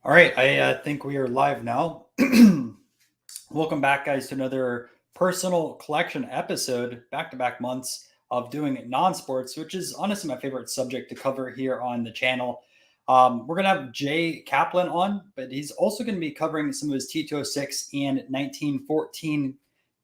All right, I think we are live now. Welcome back, guys, to another personal collection episode, back-to-back months of doing non-sports, which is honestly my favorite subject to cover here on the channel. We're going to have Jay Kaplan on, but he's also going to be covering some of his T206 and 1914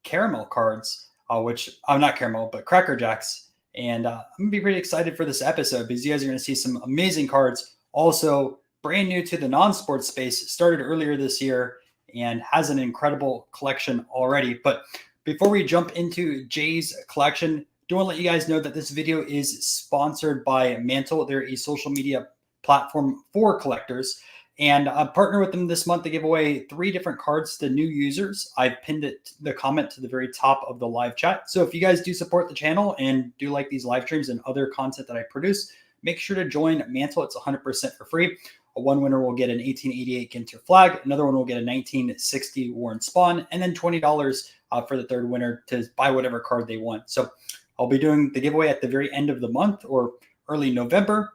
caramel cards, which I'm not caramel, but Cracker Jacks. And I'm going to be pretty excited for this episode because you guys are going to see some amazing cards. Also, brand new to the non-sports space, started earlier this year and has an incredible collection already. But before we jump into Jay's collection, do want to let you guys know that this video is sponsored by Mantle. They're a social media platform for collectors. And I partnered with them this month to give away 3 different cards to new users. I've pinned the comment to the very top of the live chat. So if you guys do support the channel and do like these live streams and other content that I produce, make sure to join Mantle. It's 100% for free. One winner will get an 1888 Ginter flag. Another one will get a 1960 Warren Spawn, and then $20 for the third winner to buy whatever card they want. So I'll be doing the giveaway at the very end of the month or early November.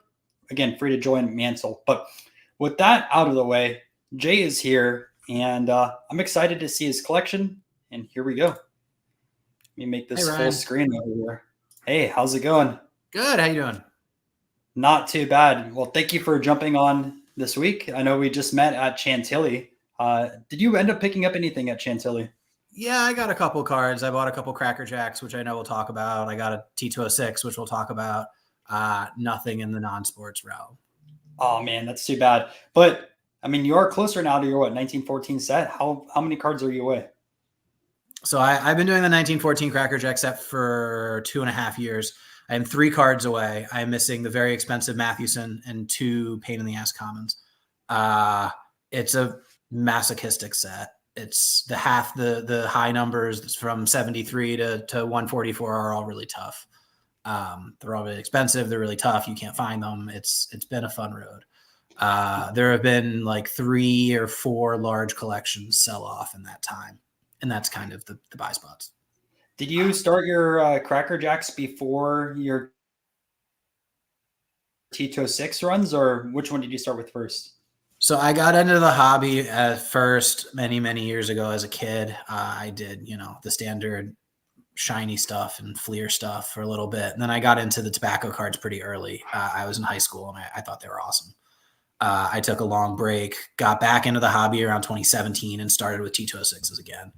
Again, free to join Mantle. But with that out of the way, Jay is here, and I'm excited to see his collection. And here we go. Let me make this full screen over here. Hey, how's it going? Good. How you doing? Not too bad. Well, thank you for jumping on this week. I know we just met at Chantilly. Did you end up picking up anything at Chantilly? Yeah, I got a couple cards. I bought a couple Cracker Jacks, which I know we'll talk about. I got a T206, which we'll talk about. Nothing in the non-sports realm. Oh man, that's too bad. But I mean, you are closer now to your 1914 set. How many cards are you away? So I've been doing the 1914 Cracker Jack set for 2.5 years. I am 3 cards away. I am missing the very expensive Mathewson and 2 pain in the ass commons. It's a masochistic set. It's the high numbers from 73 to 144 are all really tough. They're all really expensive. They're really tough. You can't find them. It's been a fun road. There have been like 3 or 4 large collections sell off in that time. And that's kind of the buy spots. Did you start your Cracker Jacks before your T206 runs, or which one did you start with first? So I got into the hobby at first many years ago as a kid. I did, the standard shiny stuff and Fleer stuff for a little bit. And then I got into the tobacco cards pretty early. I was in high school and I thought they were awesome. I took a long break, got back into the hobby around 2017 and started with T206s again.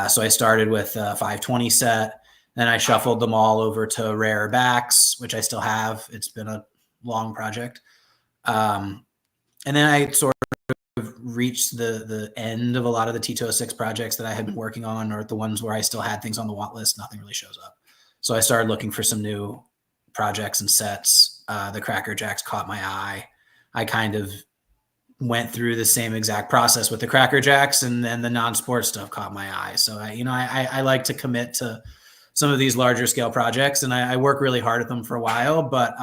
So I started with a 520 set. Then I shuffled them all over to rare backs, which I still have. It's been a long project. And then I sort of reached the end of a lot of the T206 projects that I had been working on, or the ones where I still had things on the want list. Nothing really shows up. So I started looking for some new projects and sets. The Cracker Jacks caught my eye. I kind of went through the same exact process with the Cracker Jacks, and then the non-sports stuff caught my eye. So I like to commit to some of these larger scale projects, and I work really hard at them for a while, but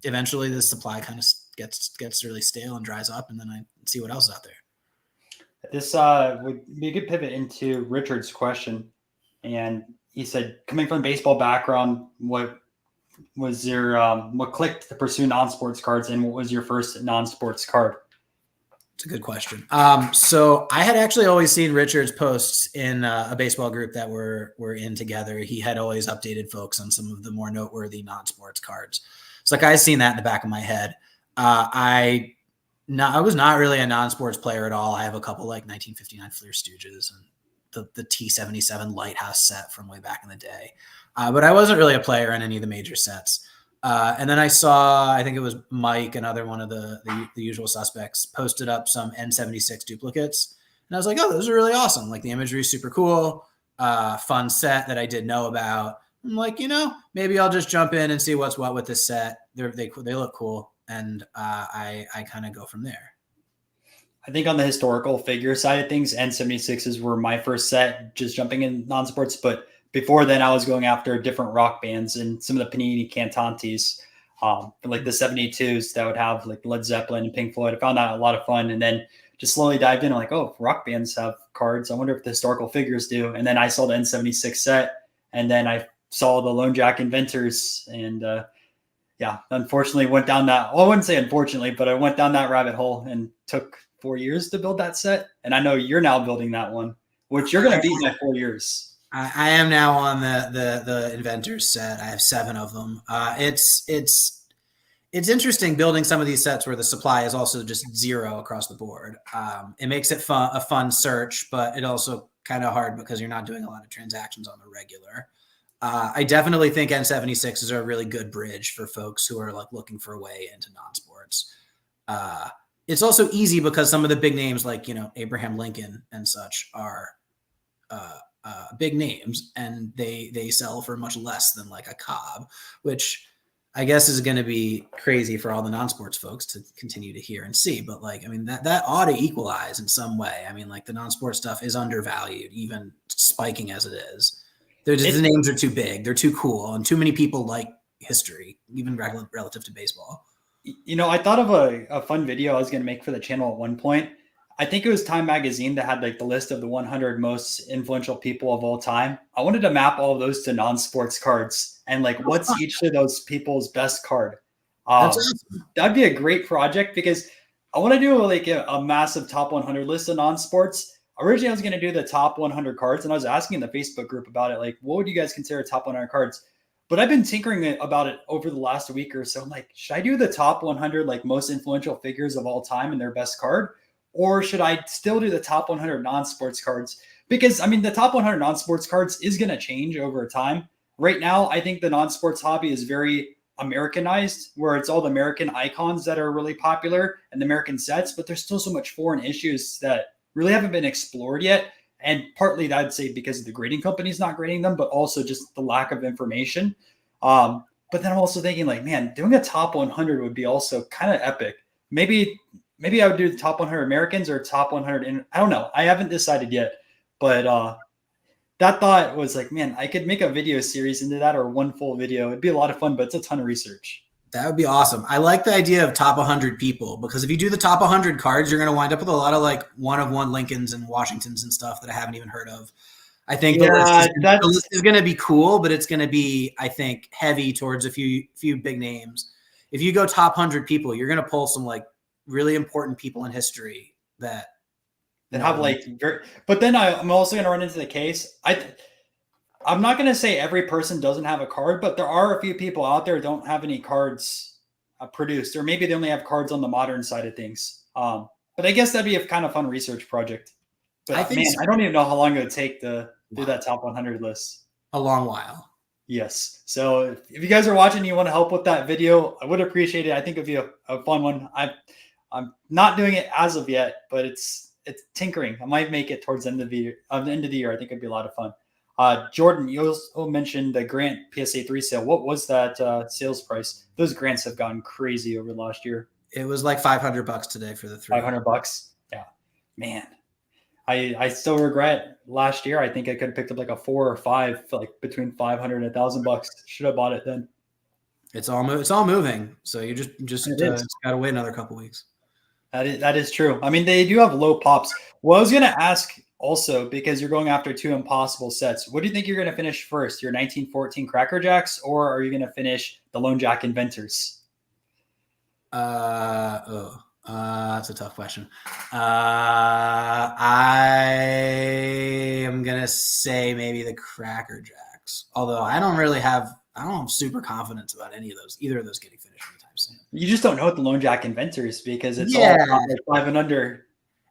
eventually the supply kind of gets really stale and dries up, and then I see what else is out there. This would be a good pivot into Richard's question. And he said, coming from a baseball background, what was your what clicked to pursue non-sports cards, and what was your first non-sports card? It's a good question. So I had actually always seen Richard's posts in a baseball group that we're in together. He had always updated folks on some of the more noteworthy non-sports cards. So like I seen that in the back of my head. I was not really a non-sports player at all. I have a couple like 1959 Fleer Stooges and the T77 Lighthouse set from way back in the day. But I wasn't really a player in any of the major sets. And then I saw, I think it was Mike, another one of the usual suspects, posted up some N76 duplicates. And I was like, oh, those are really awesome. Like the imagery is super cool. Fun set that I didn't know about. I'm like, maybe I'll just jump in and see what's what with this set. They look cool. And I kind of go from there. I think on the historical figure side of things, N76s were my first set, just jumping in non-sports. But before then, I was going after different rock bands and some of the Panini Cantantes, like the 72s that would have like Led Zeppelin and Pink Floyd. I found that a lot of fun. And then just slowly dived in, like, oh, rock bands have cards. I wonder if the historical figures do. And then I saw the N76 set, and then I saw the Lone Jack Inventors, and unfortunately went down that, well, I wouldn't say unfortunately, but I went down that rabbit hole and took 4 years to build that set, and I know you're now building that one, which you're going to beat by 4 years. I am now on the inventors set. I have 7 of them. It's interesting building some of these sets where the supply is also just 0 across the board. It makes it a fun search, but it also kind of hard because you're not doing a lot of transactions on the regular. I definitely think N76s are a really good bridge for folks who are like looking for a way into non-sports. It's also easy because some of the big names like, Abraham Lincoln and such are big names, and they sell for much less than like a Cobb, which I guess is going to be crazy for all the non-sports folks to continue to hear and see. But that ought to equalize in some way. The non-sports stuff is undervalued, even spiking as it is. The names are too big. They're too cool. And too many people like history, even relative to baseball. I thought of a fun video I was going to make for the channel at one point. I think it was Time Magazine that had like the list of the 100 most influential people of all time. I wanted to map all of those to non-sports cards and like what's each of those people's best card. That'd be a great project because I want to do like a massive top 100 list of non-sports. Originally, I was going to do the top 100 cards, and I was asking in the Facebook group about it, like, what would you guys consider top 100 cards? But I've been tinkering about it over the last week or so. I'm like, should I do the top 100 like most influential figures of all time and their best card? Or should I still do the top 100 non-sports cards? Because, the top 100 non-sports cards is going to change over time. Right now, I think the non-sports hobby is very Americanized, where it's all the American icons that are really popular and the American sets, but there's still so much foreign issues that really haven't been explored yet. And partly I'd say because the grading company's not grading them, but also just the lack of information. But then I'm also thinking like, man, doing a top 100 would be also kind of epic. Maybe I would do the top 100 Americans or top 100. I don't know. I haven't decided yet, but that thought was like, man, I could make a video series into that or one full video. It'd be a lot of fun, but it's a ton of research. That would be awesome. I like the idea of top 100 people because if you do the top 100 cards, you're going to wind up with a lot of like one-of-one Lincolns and Washingtons and stuff that I haven't even heard of. I think the list is going to be cool, but it's going to be, I think, heavy towards a few big names. If you go top 100 people, you're going to pull some like really important people in history that have like but then I'm also going to run into the case. I'm not going to say every person doesn't have a card, but there are a few people out there who don't have any cards produced, or maybe they only have cards on the modern side of things. But I guess that'd be a kind of fun research project. But I don't even know how long it would take to do that top 100 list. A long while. Yes. So if you guys are watching, you want to help with that video, I would appreciate it. I think it'd be a fun one. I'm not doing it as of yet, but it's tinkering. I might make it towards the end of the year. I think it'd be a lot of fun. Jordan, you also mentioned the Grant PSA 3 sale. What was that sales price? Those grants have gone crazy over the last year. It was like $500 today for the 3. $500. Yeah, man. I still regret last year. I think I could have picked up like a 4 or 5, for like between $500 and $1,000. Should have bought it then. It's all moving. So you just got to wait another couple weeks. That is true. They do have low pops. Well, I was going to ask also, because you're going after 2 impossible sets, what do you think you're going to finish first? Your 1914 Cracker Jacks, or are you going to finish the Lone Jack Inventors? That's a tough question. I am going to say maybe the Cracker Jacks, although I don't have super confidence about either of those getting finished anytime soon. You just don't know what the Lone Jack Inventors, because it's all like 5 and under.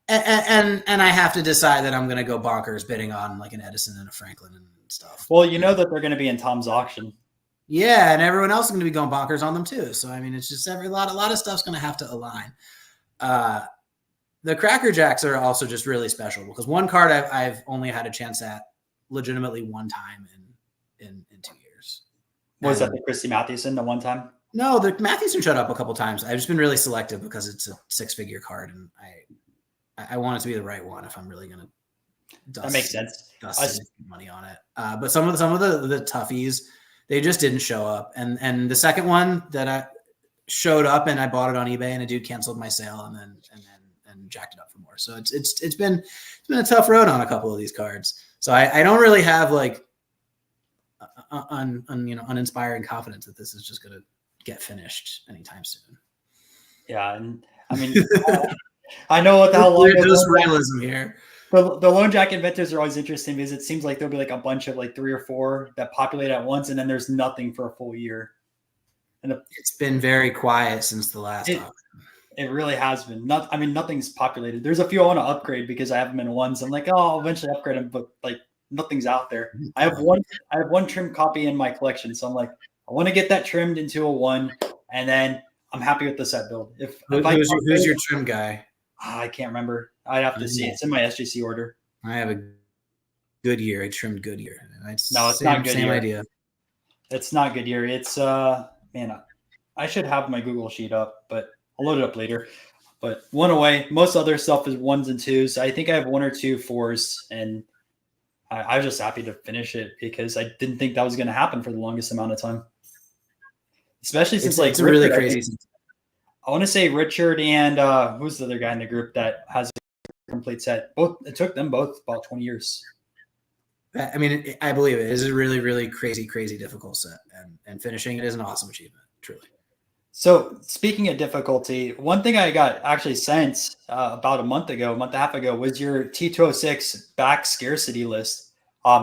And I have to decide that I'm going to go bonkers bidding on like an Edison and a Franklin and stuff. Well, you know that they're going to be in Tom's auction. Yeah, and everyone else is going to be going bonkers on them too. So it's just a lot of stuff's going to have to align. The Cracker Jacks are also just really special because one card I've only had a chance at legitimately one time in 2 years. Was that the Christy Mathewson the one time? No, the Mathewson showed up a couple times. I've just been really selective because it's a 6-figure card, and I want it to be the right one if I'm really going to that makes sense. Money on it. But some of the toughies, they just didn't show up. And the second one that I showed up and I bought it on eBay, and a dude canceled my sale and then jacked it up for more. So it's been a tough road on a couple of these cards. So I don't really have like uninspiring confidence that this is just going to get finished anytime soon. Yeah, and I know what the hell long There's realism here. the Lone Jack inventors are always interesting because it seems like there'll be like a bunch of like 3 or 4 that populate at once, and then there's nothing for a full year. And it's been very quiet since the last auction. It really has been. Nothing's populated. There's a few I want to upgrade because I have them in ones. I'm like, oh, I'll eventually upgrade them, but like nothing's out there. I have one trim copy in my collection, so I'm like, I want to get that trimmed into a 1, and then I'm happy with the set build. Who's your trim guy? I can't remember. I'd have to see. It's in my SGC order. I have a Goodyear. I trimmed Goodyear. It's not Goodyear. Same idea. It's not Goodyear. It's man, I should have my Google sheet up, but I'll load it up later. But 1 away. Most other stuff is 1s and 2s. I think I have 1 or 2 4s, and I was just happy to finish it because I didn't think that was going to happen for the longest amount of time. Especially since it's really crazy. I want to say Richard and who's the other guy in the group that has a complete set. It took them both about 20 years. I mean, I believe it. It is a really, really crazy difficult set, and finishing it is an awesome achievement, truly. So speaking of difficulty, one thing I got actually sent about a month and a half ago, was your T206 back scarcity list.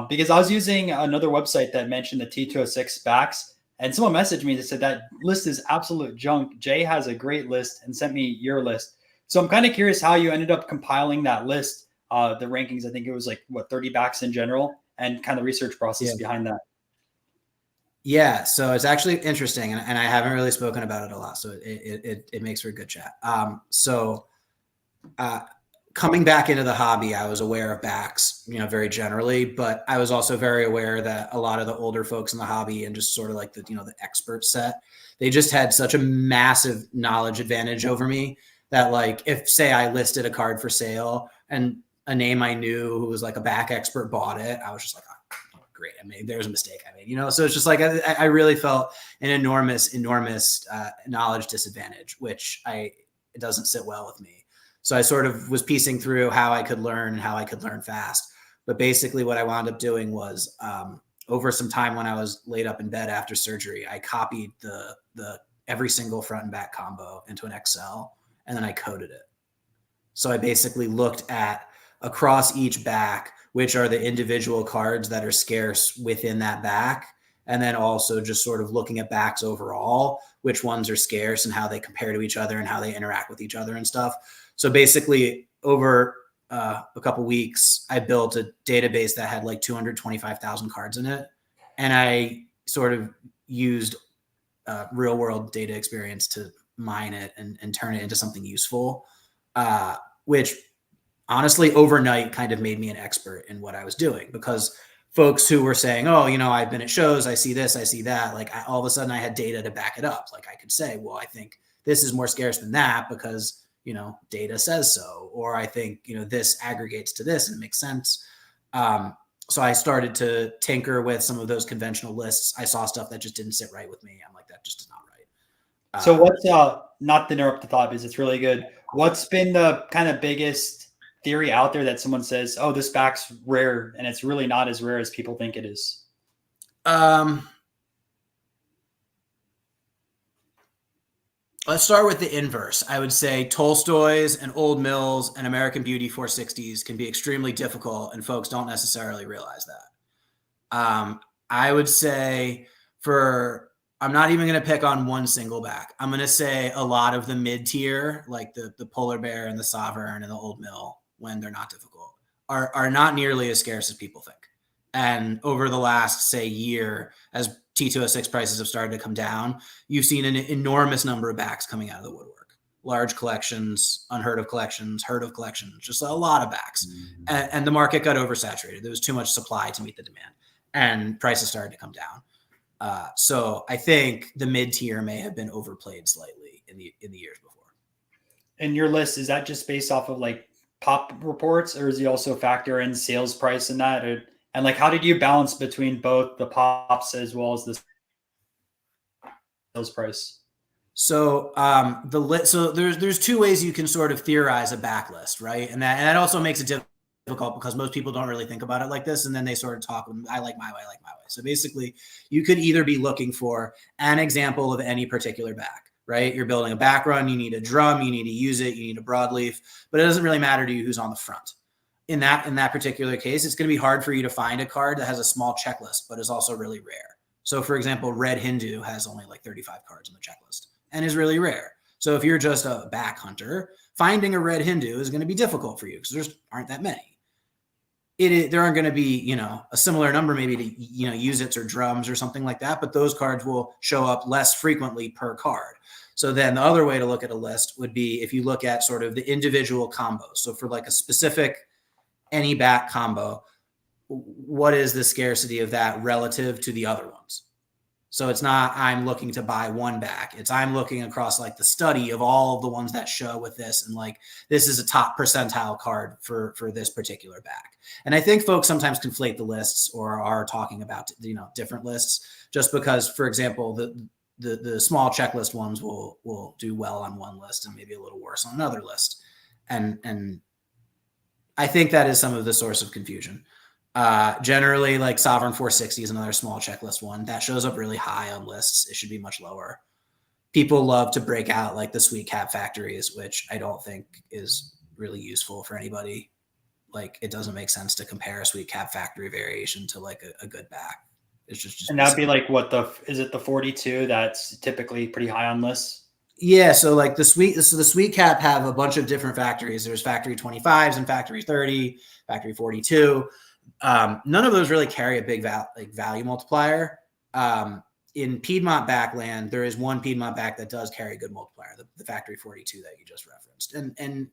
Because I was using another website that mentioned the T206 backs, and someone messaged me that said that list is absolute junk. Jay has a great list and sent me your list. So I'm kind of curious how you ended up compiling that list, the rankings. I think it was like 30 backs in general, and kind of research process behind that. Yeah, so it's actually interesting, and I haven't really spoken about it a lot, so it makes for a good chat. Coming back into the hobby, I was aware of backs, very generally, but I was also very aware that a lot of the older folks in the hobby and just sort of like the expert set, they just had such a massive knowledge advantage over me that, like, if say I listed a card for sale and a name I knew who was like a back expert bought it, I was just like, oh, great. I mean, there's a mistake I made, so it's just like, I really felt an enormous knowledge disadvantage, which it doesn't sit well with me. So I sort of was piecing through how I could learn and how I could learn fast. But basically what I wound up doing was, over some time when I was laid up in bed after surgery, I copied the every single front and back combo into an Excel, and then I coded it. So I basically looked at across each back, which are the individual cards that are scarce within that back. And then also just sort of looking at backs overall, which ones are scarce and how they compare to each other and how they interact with each other and stuff. So basically over a couple weeks, I built a database that had like 225,000 cards in it. And I sort of used real world data experience to mine it and turn it into something useful, which honestly overnight kind of made me an expert in what I was doing, because folks who were saying, oh, I've been at shows, I see this, I see that. Like all of a sudden I had data to back it up. Like I could say, well, I think this is more scarce than that because, data says so, or I think, this aggregates to this and it makes sense. So I started to tinker with some of those conventional lists. I saw stuff that just didn't sit right with me. I'm like, that just is not right. So what's, not to interrupt the thought, because it's really good. What's been the kind of biggest theory out there that someone says, oh, this back's rare, and it's really not as rare as people think it is? Let's start with the inverse. I would say Tolstoy's and Old Mills and American Beauty 460s can be extremely difficult, and folks don't necessarily realize that. I would say I'm not even going to pick on one single back. I'm going to say a lot of the mid-tier, like the Polar Bear and the Sovereign and the Old Mill, when they're not difficult, are not nearly as scarce as people think. And over the last, say, year, as T206 prices have started to come down, you've seen an enormous number of backs coming out of the woodwork. Large collections, unheard of collections, heard of collections, just a lot of backs. Mm-hmm. And the market got oversaturated. There was too much supply to meet the demand, and prices started to come down. So I think the mid-tier may have been overplayed slightly in the years before. And your list, is that just based off of like pop reports, or is you also factor in sales price in that? And like, how did you balance between both the pops as well as the sales price? So so there's two ways you can sort of theorize a backlist, right? And that also makes it difficult because most people don't really think about it like this, and then they sort of talk, I like my way, I like my way. So basically, you could either be looking for an example of any particular back, right? You're building a back run, you need a drum, you need to use it, you need a broadleaf, but it doesn't really matter to you who's on the front. In that particular case, it's going to be hard for you to find a card that has a small checklist, but is also really rare. So, for example, Red Hindu has only like 35 cards on the checklist and is really rare. So if you're just a back hunter, finding a Red Hindu is going to be difficult for you because there aren't that many. There aren't going to be, a similar number maybe to, use-its or drums or something like that, but those cards will show up less frequently per card. So then the other way to look at a list would be if you look at sort of the individual combos. So for like a specific any back combo, what is the scarcity of that relative to the other ones? So it's not I'm looking to buy one back. It's I'm looking across like the study of all of the ones that show with this. And like, this is a top percentile card for this particular back. And I think folks sometimes conflate the lists or are talking about, different lists just because, for example, the small checklist ones will do well on one list and maybe a little worse on another list. And I think that is some of the source of confusion. Generally, like Sovereign 460 is another small checklist one that shows up really high on lists. It should be much lower. People love to break out like the sweet cap factories, which I don't think is really useful for anybody. Like, it doesn't make sense to compare a sweet cap factory variation to like a good back. It's just and that'd be like is it the 42 that's typically pretty high on lists? Yeah, so like the sweet cap have a bunch of different factories. There's factory 25s and factory 30, factory 42. None of those really carry a big value multiplier. In Piedmont backland, there is one Piedmont back that does carry a good multiplier, the factory 42 that you just referenced. And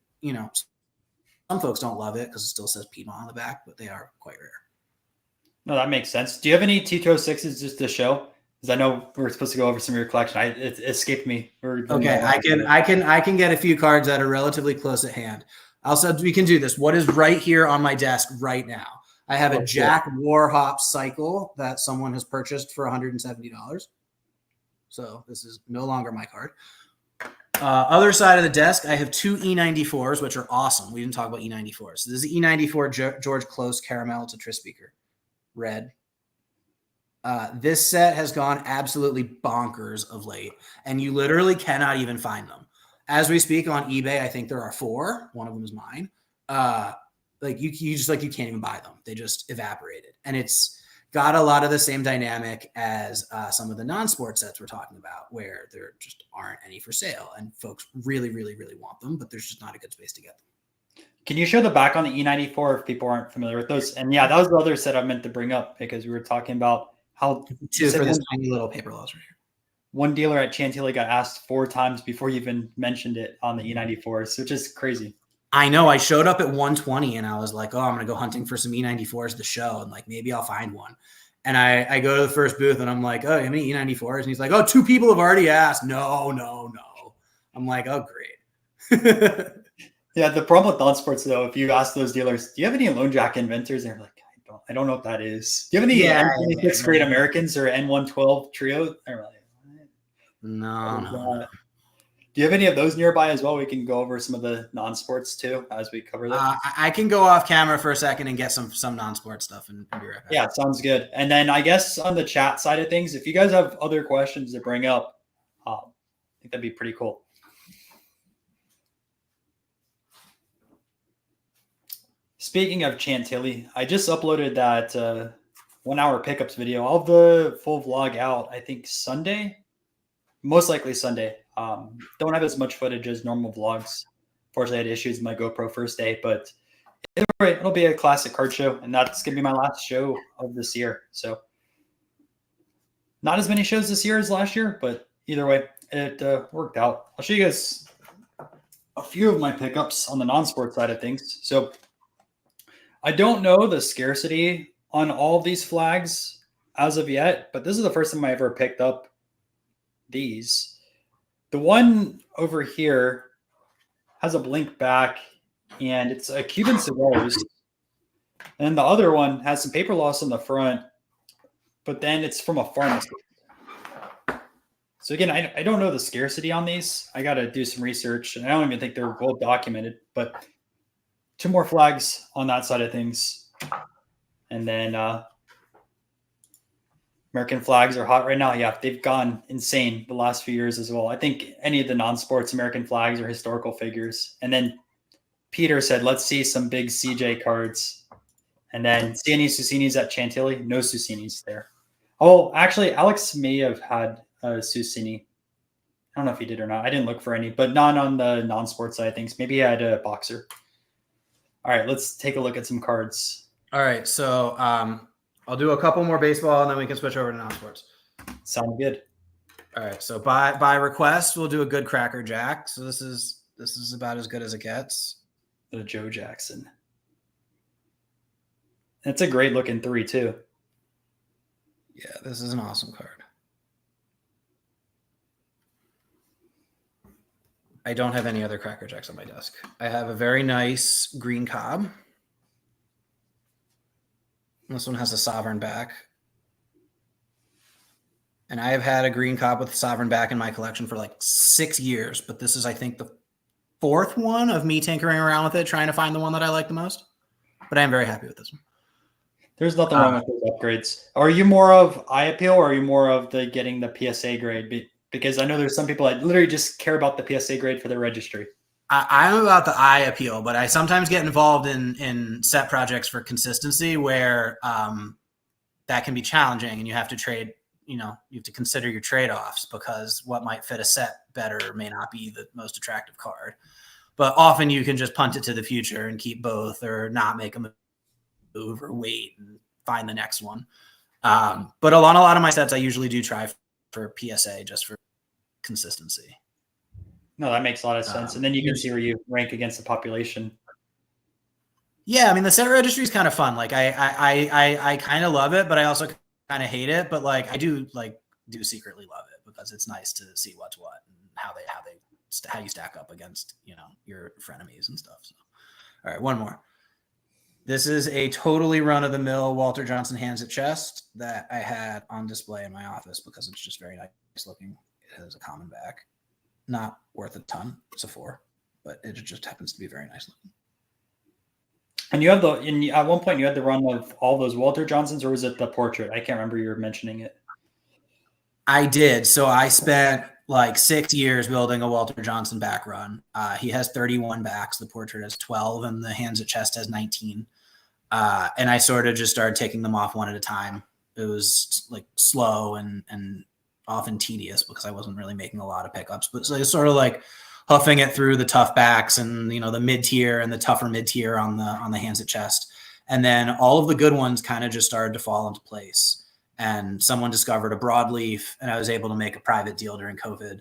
some folks don't love it because it still says Piedmont on the back, but they are quite rare. No, that makes sense. Do you have any T206s just to show? Because I know we're supposed to go over some of your collection. It escaped me. Okay, I can get a few cards that are relatively close at hand. Also, we can do this. What is right here on my desk right now? I have a Jack Warhop cycle that someone has purchased for $170. So this is no longer my card. Other side of the desk, I have two E94s, which are awesome. We didn't talk about E94s. So this is E94 George Close Caramel Tetris Speaker, red. This set has gone absolutely bonkers of late, and you literally cannot even find them. As we speak on eBay, I think there are 4. One of them is mine. You can't even buy them. They just evaporated. And it's got a lot of the same dynamic as some of the non-sport sets we're talking about, where there just aren't any for sale. And folks really, really, really want them, but there's just not a good space to get them. Can you show the back on the E94 if people aren't familiar with those? And yeah, that was the other set I meant to bring up because we were talking about how two for this tiny little paper laws right here. One dealer at Chantilly got asked 4 times before you even mentioned it on the E94s, which is crazy. I know. I showed up at 120 and I was like, oh, I'm going to go hunting for some E94s to show. And like, maybe I'll find one. And I go to the first booth and I'm like, oh, you have any E94s? And he's like, oh, 2 people have already asked. No. I'm like, oh, great. Yeah. The problem with non-sports though, if you ask those dealers, do you have any Lone Jack Inventors? And they're like, I don't know what that is. Do you have any N76 Great Americans or N112 Trio? They're like, no. Do you have any of those nearby as well? We can go over some of the non-sports too as we cover that. I can go off camera for a second and get some non-sports stuff and be right back. Yeah, sounds good. And then I guess on the chat side of things, if you guys have other questions to bring up, I think that'd be pretty cool. Speaking of Chantilly, I just uploaded that 1 hour pickups video. I'll have the full vlog out, I think Sunday, most likely Sunday. Don't have as much footage as normal vlogs. Fortunately, I had issues with my GoPro first day, but it'll be a classic card show, and that's going to be my last show of this year. So not as many shows this year as last year, but either way, it worked out. I'll show you guys a few of my pickups on the non-sport side of things. So I don't know the scarcity on all of these flags as of yet, but this is the first time I ever picked up these. The one over here has a blink back, and it's a Cuban Cigars. And the other one has some paper loss on the front, but then it's from a pharmacy. So again, I don't know the scarcity on these. I got to do some research, and I don't even think they're well documented, but 2 more flags on that side of things. And then American flags are hot right now. Yeah, they've gone insane the last few years as well. I think any of the non-sports American flags are historical figures. And then Peter said, let's see some big CJ cards. And then see any Susinis at Chantilly? No Susinis there. Oh, actually, Alex may have had a Susini. I don't know if he did or not. I didn't look for any, but not on the non-sports side of things. Maybe he had a boxer. All right, let's take a look at some cards. All right, so I'll do a couple more baseball, and then we can switch over to non-sports. Sound good. All right, so by request, we'll do a good Cracker Jack. So this is about as good as it gets. The Joe Jackson. It's a great looking 3 too. Yeah, this is an awesome card. I don't have any other Cracker Jacks on my desk. I have a very nice green Cobb. This one has a sovereign back. And I have had a green Cobb with sovereign back in my collection for like 6 years, but this is, I think, the 4th one of me tinkering around with it, trying to find the one that I like the most. But I am very happy with this one. There's nothing wrong with those upgrades. Are you more of eye appeal, or are you more of the getting the PSA grade? Because I know there's some people that literally just care about the PSA grade for their registry. I'm about the eye appeal, but I sometimes get involved in set projects for consistency where that can be challenging, and you have to trade. You have to consider your trade-offs, because what might fit a set better may not be the most attractive card. But often you can just punt it to the future and keep both, or not make a move, or wait and find the next one. But on a lot of my sets, I usually do try for PSA just for consistency. No, that makes a lot of sense. And then you can see where you rank against the population. Yeah, I mean, the set registry is kind of fun. Like I kind of love it, but I also kind of hate it. But like I do secretly love it, because it's nice to see what's what and how you stack up against your frenemies and stuff. So, all right, one more. This is a totally run-of-the-mill Walter Johnson hands at chest that I had on display in my office because it's just very nice looking. It has a common back. Not worth a ton. It's a 4, but it just happens to be very nice looking. And you have at one point you had the run of all those Walter Johnsons, or was it the portrait? I can't remember you were mentioning it. I did. So I spent like 6 years building a Walter Johnson back run. He has 31 backs. The portrait has 12, and the hands at chest has 19. And I sort of just started taking them off one at a time. It was like slow and often tedious because I wasn't really making a lot of pickups. But so it's sort of like huffing it through the tough backs and the mid tier and the tougher mid tier on the hands at chest. And then all of the good ones kind of just started to fall into place. And someone discovered a broadleaf, and I was able to make a private deal during COVID.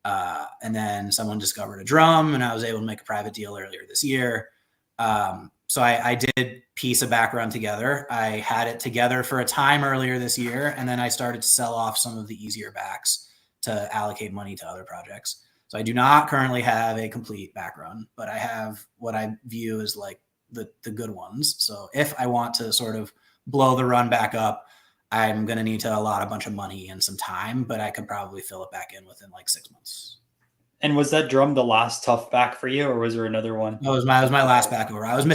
And then someone discovered a drum, and I was able to make a private deal earlier this year. So I did piece a back run together. I had it together for a time earlier this year, and then I started to sell off some of the easier backs to allocate money to other projects. So I do not currently have a complete back run, but I have what I view as like the good ones. So if I want to sort of blow the run back up, I'm going to need to allot a bunch of money and some time, but I could probably fill it back in within like 6 months. And was that drum the last tough back for you, or was there another one? No, it was my last back over. I was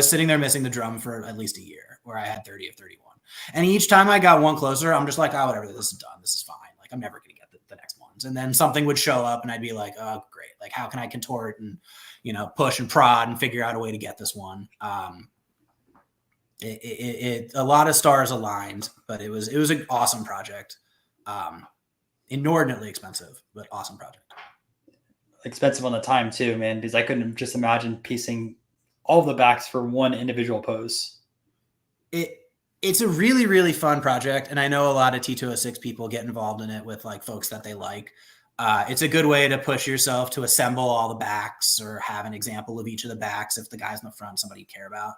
sitting there missing the drum for at least a year, where I had 30 of 31. And each time I got one closer, I'm just like, oh, whatever, this is done. This is fine. Like, I'm never going to get the next ones. And then something would show up and I'd be like, oh, great. Like, how can I contort and, push and prod and figure out a way to get this one? A lot of stars aligned, but it was an awesome project. Inordinately expensive, but awesome project. Expensive on the time too, man, because I couldn't just imagine piecing all the backs for one individual pose. It's a really, really fun project, and I know a lot of T206 people get involved in it with like folks that they like. It's a good way to push yourself to assemble all the backs or have an example of each of the backs if the guy's in the front, somebody you care about.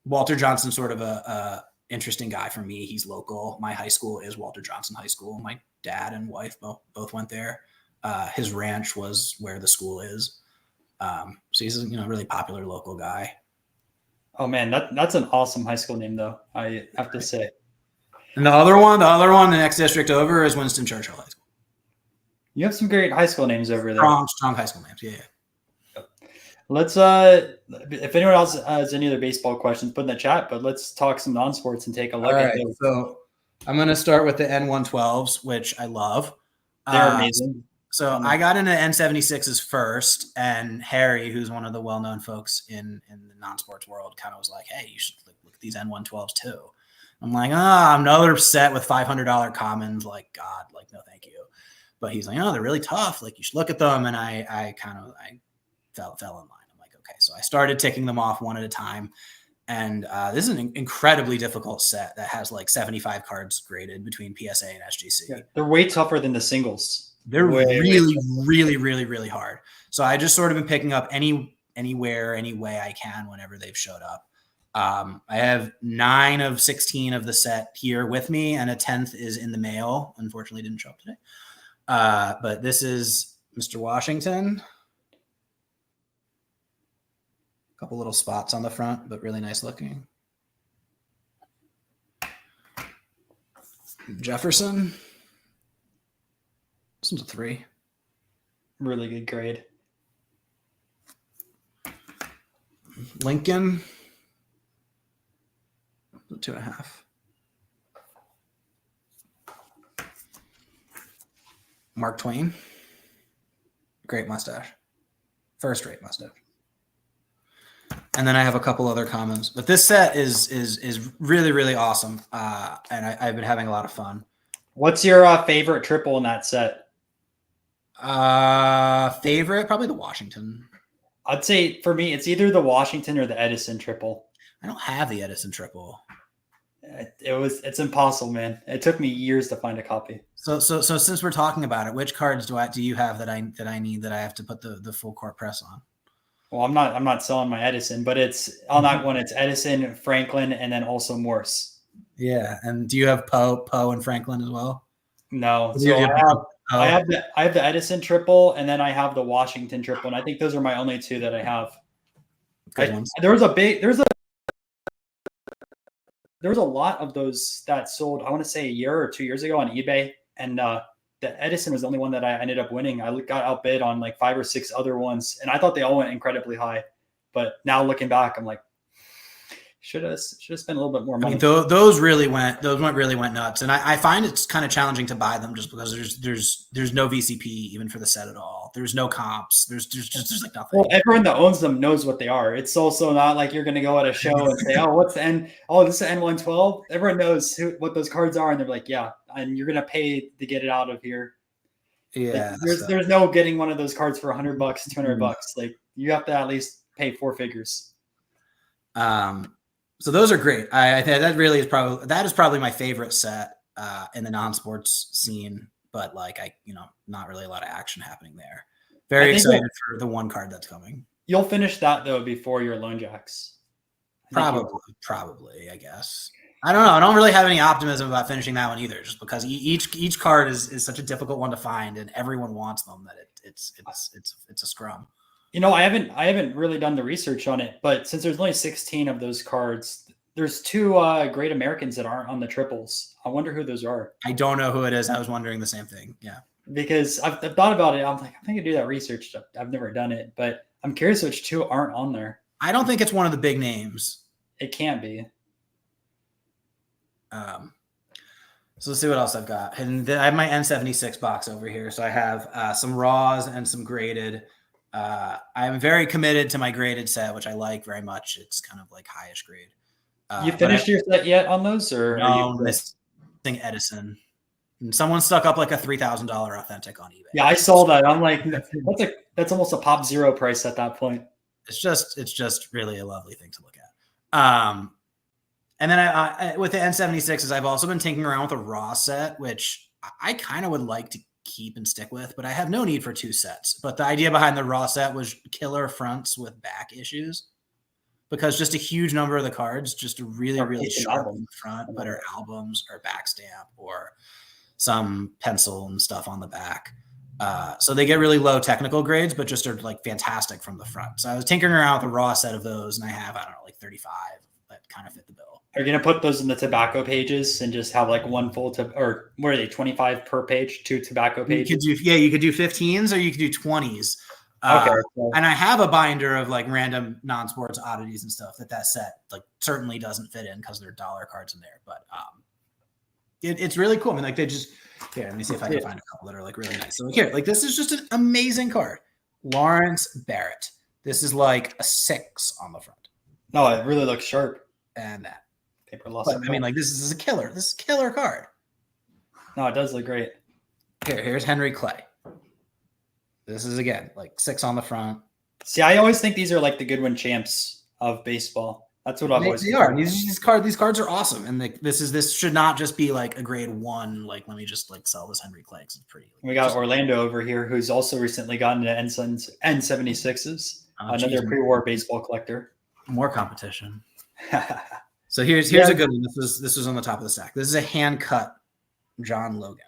Walter Johnson's sort of a interesting guy for me. He's local. My high school is Walter Johnson High School. My dad and wife both went there. His ranch was where the school is. So he's a really popular local guy. Oh man, that's an awesome high school name though, I have to say. And the other one, the next district over is Winston Churchill High School. You have some great high school names over there. Strong high school names, yeah. Let's if anyone else has any other baseball questions, put in the chat, but let's talk some non-sports and take a look at those. So I'm going to start with the N112s, which I love. They're amazing. So I got into N76s first, and Harry, who's one of the well-known folks in the non-sports world, kind of was like, "Hey, you should look at these N112s too." I'm like, I'm another set with $500 commons. Like, God, like, no, thank you. But he's like, "Oh, they're really tough. Like, you should look at them." And I fell in line. I'm like, okay. So I started ticking them off one at a time. And this is an incredibly difficult set that has like 75 cards graded between PSA and SGC. Yeah, they're way tougher than the singles. They're really hard. So I just sort of been picking up anywhere, any way I can whenever they've showed up. I have 9 of 16 of the set here with me, and a 10th is in the mail. Unfortunately, didn't show up today. But this is Mr. Washington. A couple little spots on the front, but really nice looking. Jefferson. This one's a 3. Really good grade. Lincoln. 2.5. Mark Twain. Great mustache. First-rate mustache. And then I have a couple other commons, but this set is really awesome, and I've been having a lot of fun. What's your favorite triple in that set? Favorite, probably the Washington. I'd say for me, it's either the Washington or the Edison triple. I don't have the Edison triple. It's impossible, man. It took me years to find a copy. So since we're talking about it, which cards do you have that I need that I have to put the full court press on? Well, I'm not selling my Edison, but it's on that one. It's Edison, Franklin, and then also Morse. Yeah, and do you have Poe and Franklin as well? No, so I have the Edison triple, and then I have the Washington triple, and I think those are my only 2 that I have. There was a lot of those that sold. I want to say a year or 2 years ago on eBay, and the Edison was the only one that I ended up winning. I got outbid on like 5 or 6 other ones, and I thought they all went incredibly high. But now looking back, I'm like, should have spent a little bit more money. I mean, those really went nuts, and I find it's kind of challenging to buy them just because there's no VCP even for the set at all. There's no comps. There's like nothing. Well, everyone that owns them knows what they are. It's also not like you're going to go at a show and say, "Oh, what's the N? Oh, this is an N112." Everyone knows what those cards are, and they're like, "Yeah," and you're going to pay to get it out of here. Yeah, like, there's no getting one of those cards for $100, $200. Like you have to at least pay 4 figures. So those are great. I think that is probably my favorite set in the non-sports scene, but like not really a lot of action happening there. Very excited for the one card that's coming. You'll finish that though before your Lone Jacks. Probably, I guess. I don't know. I don't really have any optimism about finishing that one either, just because each card is such a difficult one to find, and everyone wants them that it's a scrum. I haven't really done the research on it, but since there's only 16 of those cards, there's 2 Great Americans that aren't on the triples. I wonder who those are. I don't know who it is. I was wondering the same thing. Yeah. Because I've thought about it. I'm like, I'm going to do that research. I've never done it, but I'm curious which 2 aren't on there. I don't think it's one of the big names. It can't be. So let's see what else I've got. And I have my N76 box over here. So I have some raws and some graded. I'm very committed to my graded set, which I like very much. It's kind of like highish grade. You finished your set yet on those, or no? Missing Edison. And someone stuck up like a $3,000 authentic on eBay. Yeah, I saw that. I'm like, that's almost a pop zero price at that point. It's just really a lovely thing to look at. And then I with the N76s, I've also been tinkering around with a raw set, which I kind of would like to keep and stick with, but I have no need for 2 sets. But the idea behind the raw set was killer fronts with back issues, because just a huge number of the cards just really sharp in the front, but are albums or back stamp or some pencil and stuff on the back. So they get really low technical grades, but just are like fantastic from the front. So I was tinkering around with a raw set of those, and I have, I don't know, like 35 that kind of fit the bill. Are you going to put those in the tobacco pages and just have like one full or what are they, 25 per page, 2 tobacco pages? You could do 15s or you could do 20s. Okay. And I have a binder of like random non-sports oddities and stuff that set like certainly doesn't fit in because there are dollar cards in there. But it's really cool. I mean, like they just here. Let me see if I can find a couple that are like really nice. So here, like this is just an amazing card. Lawrence Barrett. This is like a 6 on the front. No, it really looks sharp. And that. Paper loss. But, I mean, like this is a killer. This is a killer card. No, it does look great. Here's Henry Clay. This is again like 6 on the front. See, I always think these are like the Goodwin champs of baseball. That's what I've always. They are. These cards are awesome, and like this should not just be like a grade 1. Like let me just like sell this Henry Clay. It's pretty. We got Orlando over here, who's also recently gotten to N76s. Another pre-war baseball collector. More competition. So here's a good one. This was on the top of the stack. This is a hand cut John Logan.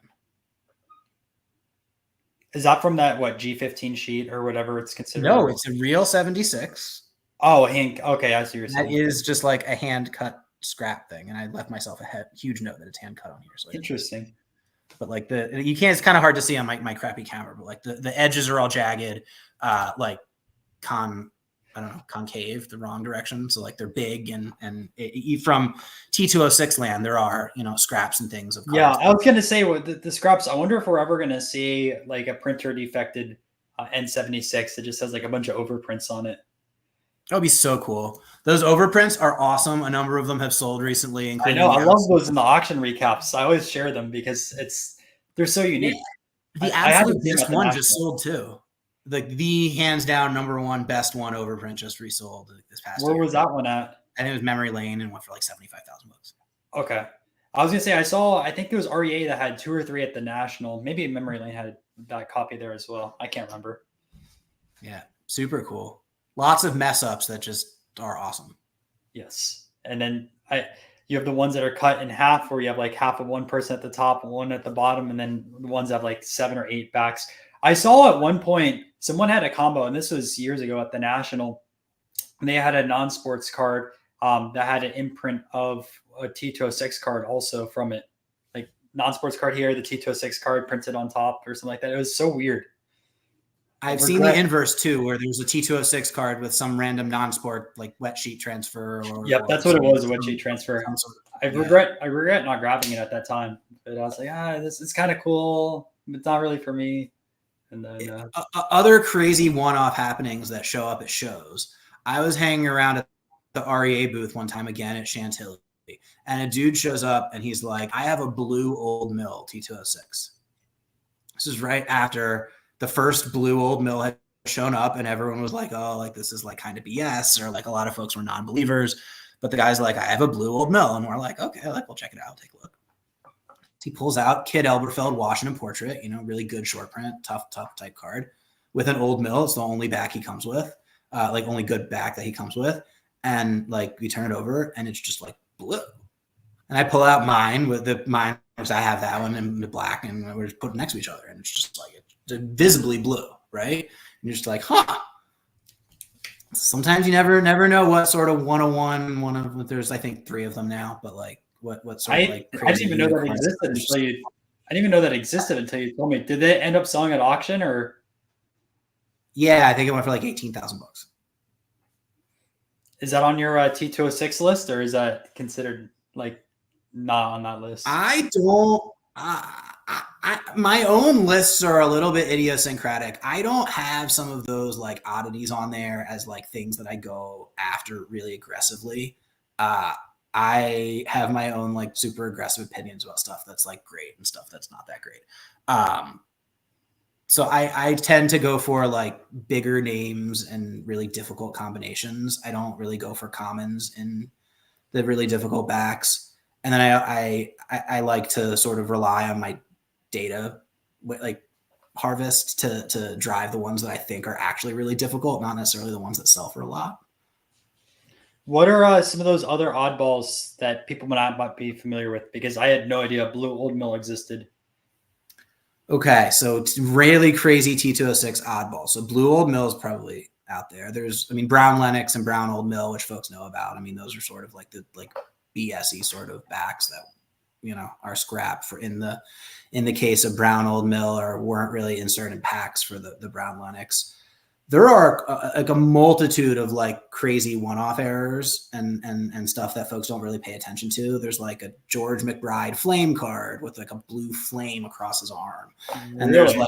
Is that from that G15 sheet or whatever it's considered? No, it's a real 76. Oh, Hank. Okay, I see what you're saying. That is just like a hand cut scrap thing, and I left myself a huge note that it's hand cut on here. So interesting. But like you can't. It's kind of hard to see on my crappy camera. But like the edges are all jagged, like concave, the wrong direction. So like they're big and from T206 land, there are scraps and things of cards. Yeah, I was gonna say the scraps. I wonder if we're ever gonna see like a printer defected N76 that just has like a bunch of overprints on it. That would be so cool. Those overprints are awesome. A number of them have sold recently. I know. I love those in the auction recaps. I always share them because they're so unique. Yeah. The absolute best one just sold too. The hands down #1 best one overprint just resold this past year. Where was that one at? I think it was Memory Lane and went for like $75,000. Okay. I was gonna say I think it was REA that had 2 or 3 at the National. Maybe Memory Lane had that copy there as well. I can't remember. Yeah, super cool. Lots of mess ups that just are awesome. Yes. And then you have the ones that are cut in half where you have like half of one person at the top and one at the bottom, and then the ones that have like 7 or 8 backs. I saw at one point someone had a combo, and this was years ago at the National, and they had a non-sports card that had an imprint of a T206 card also from it. Like non-sports card here, the T206 card printed on top or something like that. It was so weird. I've seen the inverse too, where there's a T206 card with some random non-sport like wet sheet transfer. Yep, that's what it was, a wet sheet transfer. I regret not grabbing it at that time. But I was like, this is kind of cool, but it's not really for me. And then other crazy one-off happenings that show up at shows. I was hanging around at the REA booth one time again at Chantilly, and a dude shows up and he's like, I have a blue Old Mill T206. This is right after the first blue Old Mill had shown up, and everyone was like, oh, like this is like kind of BS, or like a lot of folks were non-believers. But the guy's like, I have a blue Old Mill, and we're like, okay, like we'll check it out, take a look. He pulls out Kid Elberfeld Washington portrait, really good short print, tough type card with an Old Mill. It's the only back he comes with, like only good back that he comes with. And like we turn it over and it's just like blue. And I pull out mine because I have that one in the black, and we're just put next to each other, and it's just like it's visibly blue, right? And you're just like, Sometimes you never know what sort of 101 there's I think 3 of them now, but like what sort of like I didn't even know that existed until you. I didn't even know that existed until you told me. Did they end up selling at auction or? Yeah, I think it went for like $18,000. Is that on your T206 list, or is that considered like not on that list? I don't. My own lists are a little bit idiosyncratic. I don't have some of those like oddities on there as like things that I go after really aggressively. I have my own like super aggressive opinions about stuff that's like great and stuff that's not that great. So I tend to go for like bigger names and really difficult combinations. I don't really go for commons in the really difficult backs. And then I like to sort of rely on my data like harvest to drive the ones that I think are actually really difficult, not necessarily the ones that sell for a lot. What are some of those other oddballs that people might be familiar with? Because I had no idea Blue Old Mill existed. Okay, so it's really crazy T206 oddball. So Blue Old Mill is probably out there. There's, Brown Lennox and Brown Old Mill, which folks know about. Those are sort of like the BS-y sort of backs that are scrap for in the case of Brown Old Mill, or weren't really inserted packs for the Brown Lennox. there are like a multitude of like crazy one-off errors and stuff that folks don't really pay attention to. There's like a George McBride flame card with like a blue flame across his arm, and Really?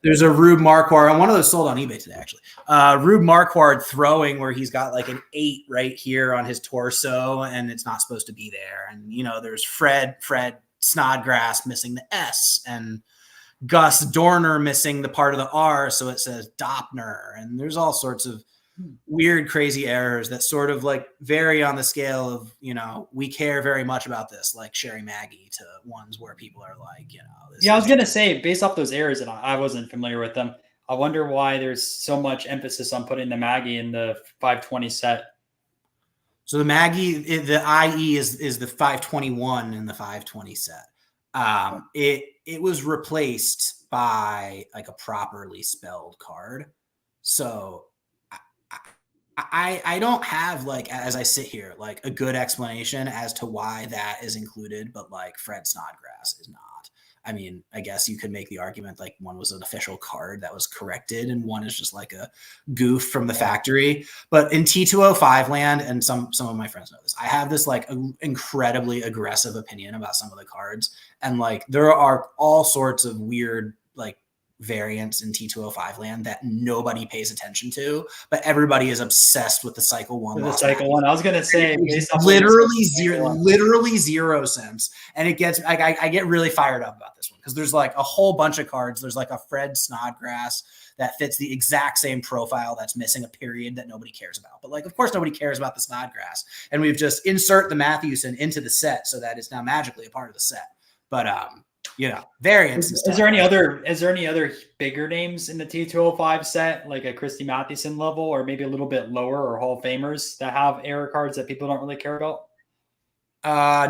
there's a Rube Marquardt, and one of those sold on eBay today actually. Rube Marquardt throwing where he's got like an 8 right here on his torso, and it's not supposed to be there. And you know, there's Fred Snodgrass missing the S, and Gus Dorner missing the part of the R, so it says Doppner. And there's all sorts of weird, crazy errors that sort of like vary on the scale of, you know, we care very much about this, like Sherry Maggie, to ones where people are like, you know. Yeah, I was going to say, based off those errors, and I wasn't familiar with them, I wonder why there's so much emphasis on putting the Maggie in the 520 set. So the Maggie, the IE is the 521 in the 520 set. It was replaced by like a properly spelled card. So I don't have, like, as I sit here, like a good explanation as to why that is included, but like Fred Snodgrass is not. I mean, I guess you could make the argument like one was an official card that was corrected and one is just like a goof from the factory. But in T205 land, and some of my friends know this, I have this like incredibly aggressive opinion about some of the cards. And like there are all sorts of weird like variants in T205 land that nobody pays attention to, but everybody is obsessed with the cycle one. The cycle one. I was gonna say literally 0 cents, and it gets I get really fired up about this one because there's like a whole bunch of cards. There's like a Fred Snodgrass that fits the exact same profile that's missing a period that nobody cares about. But like, of course, nobody cares about the Snodgrass, and we've just insert the Mathewson into the set so that it's now magically a part of the set. But you know, variants. Is there any other bigger names in the T205 set, like a Christy Mathewson level, or maybe a little bit lower, or Hall of Famers that have error cards that people don't really care about?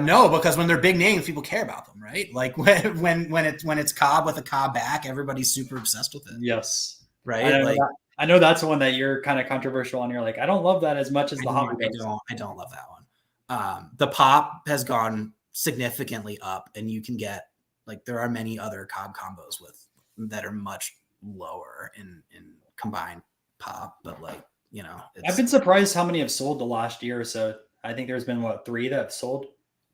No, because when they're big names, people care about them, right? Like when it's Cobb with a Cobb back, everybody's super obsessed with it. Yes, right. I know that's one that you're kind of controversial on. You're like, I don't love that as much as the hobby. I don't love that one. The pop has gone significantly up, and you can get. Like there are many other Cobb combos that are much lower in combined pop, but like, you know, I've been surprised how many have sold the last year or so. I think there's been 3 that have sold.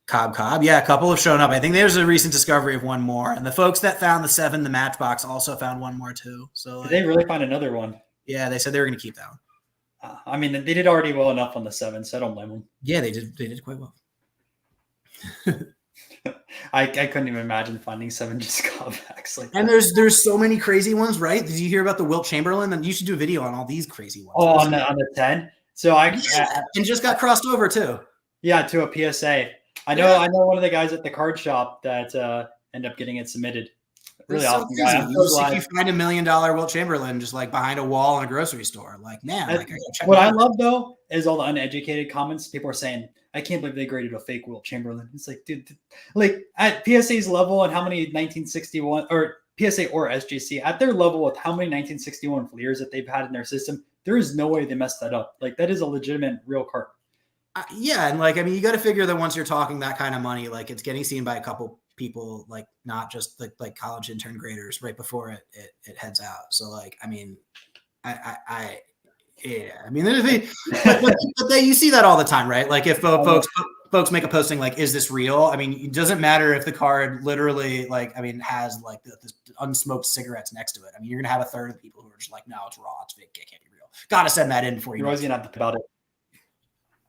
Cobb. Yeah, a couple have shown up. I think there's a recent discovery of one more, and the folks that found the 7, the Matchbox, also found one more too. So did they really find another one? Yeah, they said they were going to keep that one. I mean, they did already well enough on the 7, so I don't blame them. Yeah, they did quite well. I couldn't even imagine finding 7 just comebacks like that. And there's so many crazy ones, right? Did you hear about the Wilt Chamberlain? And you should do a video on all these crazy ones. Oh, on the 10. So and just got crossed over too. Yeah, to a PSA. I know one of the guys at the card shop that ended up getting it submitted. Really awesome guy. If you find $1 million Wilt Chamberlain just like behind a wall in a grocery store, like, man, I gotta check what I love though is all the uneducated comments. People are saying, I can't believe they graded a fake Wilt Chamberlain. It's like, dude, like at PSA's level and how many 1961 or PSA or SGC at their level with how many 1961 Fleers that they've had in their system, there is no way they messed that up. Like that is a legitimate real card. Yeah, and like, I mean, you got to figure that once you're talking that kind of money, like it's getting seen by a couple people, like not just like college intern graders right before it heads out. So like, I mean, yeah, I mean, but you see that all the time, right? Like if folks make a posting like, "Is this real?" I mean, it doesn't matter if the card literally, like, I mean, has like this unsmoked cigarettes next to it. I mean, you're gonna have a third of the people who are just like, "No, it's raw, it's fake, it can't be real." Got to send that in before you. You're always gonna have to think about it.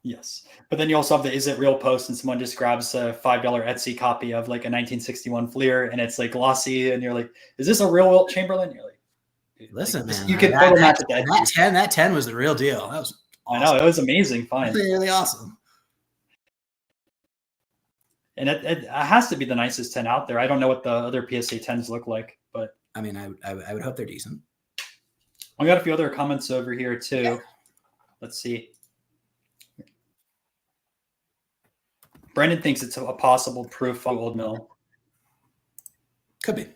Yes, but then you also have the "Is it real?" post, and someone just grabs a $5 Etsy copy of like a 1961 Fleer, and it's like glossy, and you're like, "Is this a real Wilt Chamberlain?" You're like. Listen, man, you could photo match that 10 was the real deal. That was awesome. I know, it was amazing. Fine. Really awesome. And it has to be the nicest 10 out there. I don't know what the other PSA 10s look like, but I mean, I would hope they're decent. I got a few other comments over here too. Yeah. Let's see. Brandon thinks it's a possible proof of Old Mill. Could be.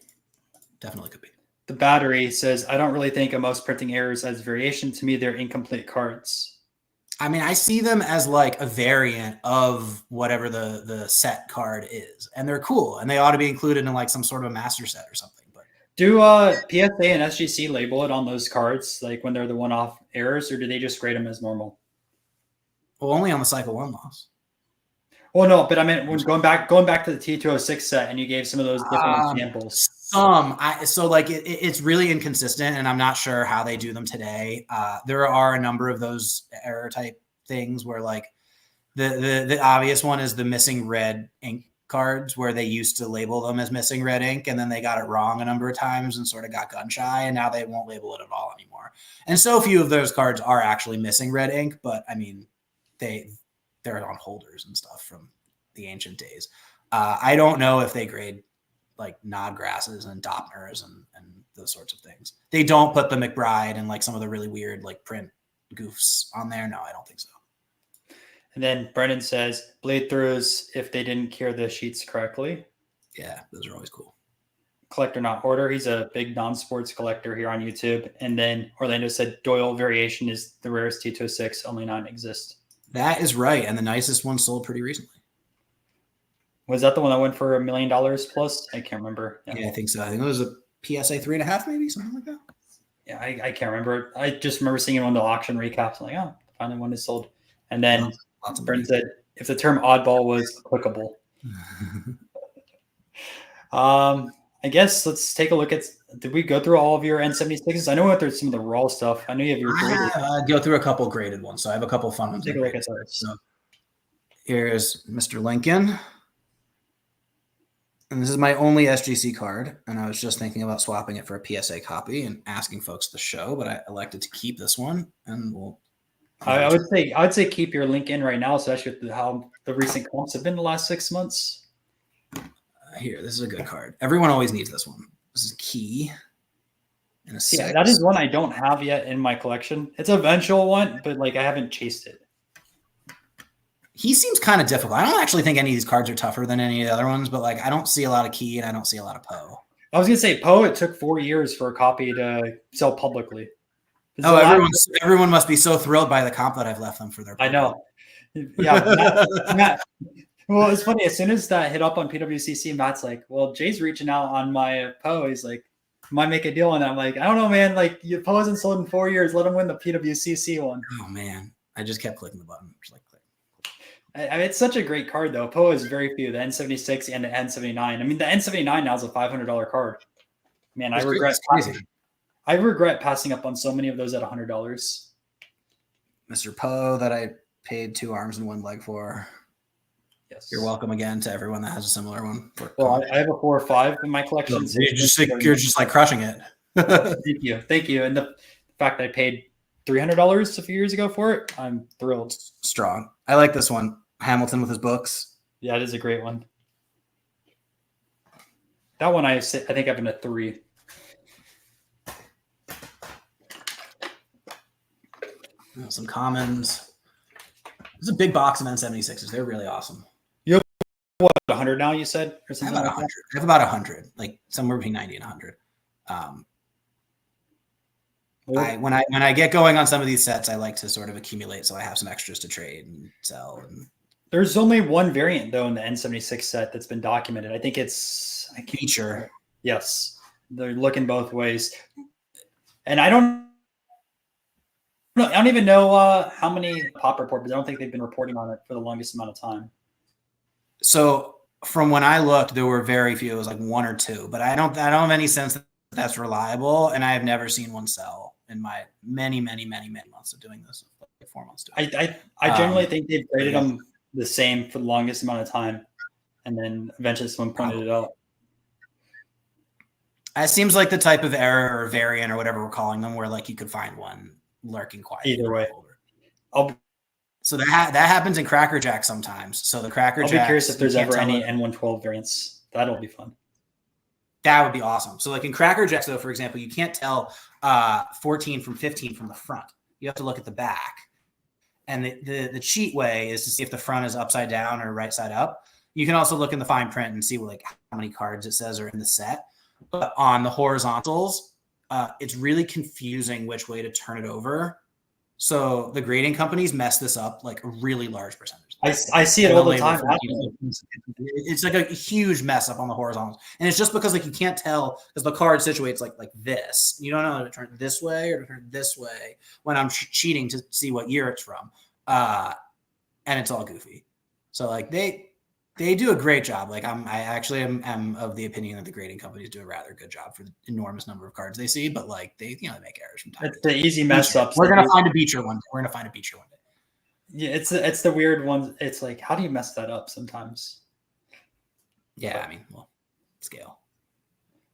Definitely could be. The Battery says, I don't really think of most printing errors as variation. To me, they're incomplete cards. I mean, I see them as like a variant of whatever the set card is. And they're cool. And they ought to be included in like some sort of a master set or something. But Do PSA and SGC label it on those cards, like when they're the one-off errors, or do they just grade them as normal? Well, only on the cycle 1 loss. Well, no, but I mean, when going back to the T206 set, and you gave some of those different examples. So like it's really inconsistent, and I'm not sure how they do them today. There are a number of those error type things where like the obvious one is the missing red ink cards, where they used to label them as missing red ink, and then they got it wrong a number of times and sort of got gun shy, and now they won't label it at all anymore. And so few of those cards are actually missing red ink, but I mean, they're on holders and stuff from the ancient days. I don't know if they grade like nod grasses and Doppners and those sorts of things. They don't put the McBride and like some of the really weird like print goofs on there. No, I don't think so. And then Brendan says blade throughs if they didn't cure the sheets correctly. Yeah, those are always cool. Collector not order. He's a big non-sports collector here on YouTube. And then Orlando said Doyle variation is the rarest T206, only 9 exist. That is right. And the nicest one sold pretty recently. Was that the one that went for $1 million plus? I can't remember. Yeah, I think so. I think it was a PSA 3.5, maybe something like that. Yeah, I can't remember. I just remember seeing it on the auction recaps. I'm like, oh, finally one is sold. And then Brendan said if the term oddball was applicable. I guess let's take a look at. Did we go through all of your N76s? I know we went through some of the raw stuff. I know you have your graded. Go through a couple graded ones. So I have a couple fun ones. Take a look at those. So here's Mr. Lincoln. And this is my only SGC card. And I was just thinking about swapping it for a PSA copy and asking folks to show, but I elected to keep this one. And I would say keep your link in right now, especially with how the recent comps have been the last 6 months. Here, this is a good card. Everyone always needs this one. This is key. Yeah, that is one I don't have yet in my collection. It's an eventual one, but like I haven't chased it. He seems kind of difficult. I don't actually think any of these cards are tougher than any of the other ones, but like I don't see a lot of key and I don't see a lot of Poe. I was gonna say Poe. It took 4 years for a copy to sell publicly. Oh, everyone must be so thrilled by the comp that I've left them for their. I know. Yeah. Matt, well, it's funny. As soon as that hit up on PWCC, Matt's like, "Well, Jay's reaching out on my Poe. He's like, might make a deal on that." I'm like, "I don't know, man. Like, your Poe hasn't sold in 4 years. Let him win the PWCC one." Oh man, I just kept clicking the button. Just like click. I mean, it's such a great card though. Poe is very few. The N76 and the N79. I mean, the N79 now is a $500 card. Man, I regret passing up on so many of those at $100. Mr. Poe that I paid 2 arms and 1 leg for. Yes. You're welcome again to everyone that has a similar one. Well, I have a 4 or 5 in my collection. So you're just like crushing it. Thank you. And the fact I paid $300 a few years ago for it, I'm thrilled. Strong. I like this one. Hamilton with his books. Yeah, it is a great one. That one I think I've been a 3. Some commons. There's a big box of N76s. They're really awesome. You have what, 100 now, you said? Or something I have about 100. I have about 100, like somewhere between 90 and 100. When I get going on some of these sets, I like to sort of accumulate so I have some extras to trade and sell. There's only one variant, though, in the N76 set that's been documented. I think it's Feature. Yes. They're looking both ways. And I don't even know how many pop report, but I don't think they've been reporting on it for the longest amount of time. So from when I looked, there were very few. It was like 1 or 2, but I don't have any sense that that's reliable. And I have never seen one sell in my many months of doing this. Like 4 months. I generally think they've graded them the same for the longest amount of time. And then eventually someone pointed it out. It seems like the type of error or variant or whatever we're calling them, where like you could find one lurking quietly. Either way. So that happens in Cracker Jack sometimes. So the Cracker Jack. I'll be curious if there's ever any N112 variants. That'll be fun. That would be awesome. So like in Cracker Jacks, though, for example, you can't tell 14 from 15 from the front. You have to look at the back. And the cheat way is to see if the front is upside down or right side up. You can also look in the fine print and see like how many cards it says are in the set. But on the horizontals, it's really confusing which way to turn it over. So the grading companies mess this up like a really large percentage. I see it all the time. It's like a huge mess up on the horizontals, and it's just because like you can't tell because the card situates like this. You don't know to turn it this way or to turn it this way when I'm cheating to see what year it's from, and it's all goofy. So like they do a great job. Like I actually am of the opinion that the grading companies do a rather good job for the enormous number of cards they see, but like they make errors from time. It's the easy mess ups. We're gonna find a beacher one. We're gonna find a beacher one day. Yeah, it's the weird one. It's like, how do you mess that up sometimes? Yeah, I mean, well, scale.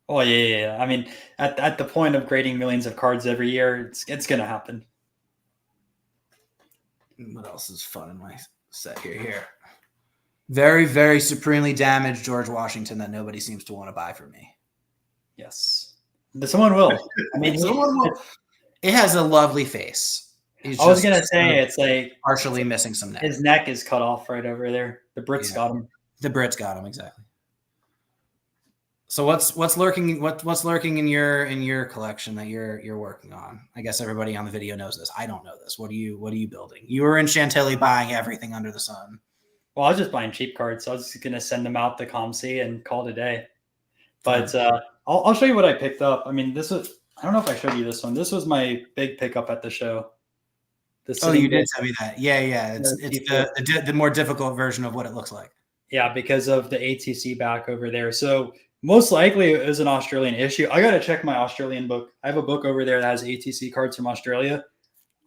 Oh yeah. I mean, at the point of grading millions of cards every year, it's gonna happen. What else is fun in my set here? Very, very supremely damaged George Washington that nobody seems to want to buy from me. Yes, someone will. I mean, someone will. It has a lovely face. I was gonna say it's like partially missing some neck. His neck is cut off right over there. The Brits got him. The Brits got him exactly. So what's lurking? What's lurking in your collection that you're working on? I guess everybody on the video knows this. I don't know this. What are you building? You were in Chantilly buying everything under the sun. Well, I was just buying cheap cards. So I was just gonna send them out to ComC and call it a day. But I'll show you what I picked up. I mean, this was, I don't know if I showed you this one. This was my big pickup at the show. Oh, you did tell me that. Yeah. It's the more difficult version of what it looks like. Yeah, because of the ATC back over there. So most likely it was an Australian issue. I got to check my Australian book. I have a book over there that has ATC cards from Australia.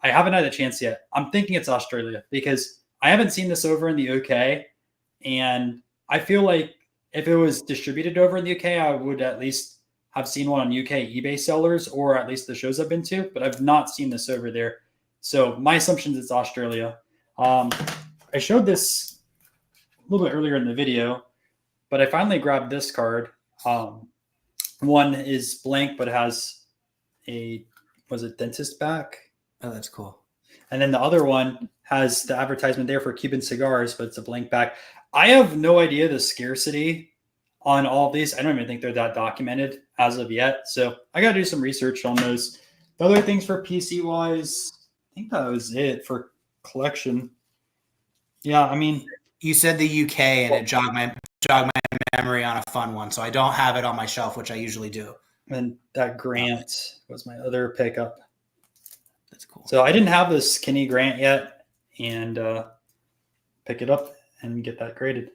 I haven't had a chance yet. I'm thinking it's Australia because I haven't seen this over in the UK. And I feel like if it was distributed over in the UK, I would at least have seen one on UK eBay sellers or at least the shows I've been to, but I've not seen this over there. So my assumption is it's Australia. I showed this a little bit earlier in the video, but I finally grabbed this card. One is blank, but has dentist back? Oh, that's cool. And then the other one has the advertisement there for Cuban cigars, but it's a blank back. I have no idea the scarcity on all of these. I don't even think they're that documented as of yet. So I got to do some research on those. The other things for PC wise, I think that was it for collection. Yeah, I mean, you said the UK and it jogged my memory on a fun one, so I don't have it on my shelf, which I usually do. And that Grant was my other pickup. That's cool. So I didn't have this skinny Grant yet, and pick it up and get that graded.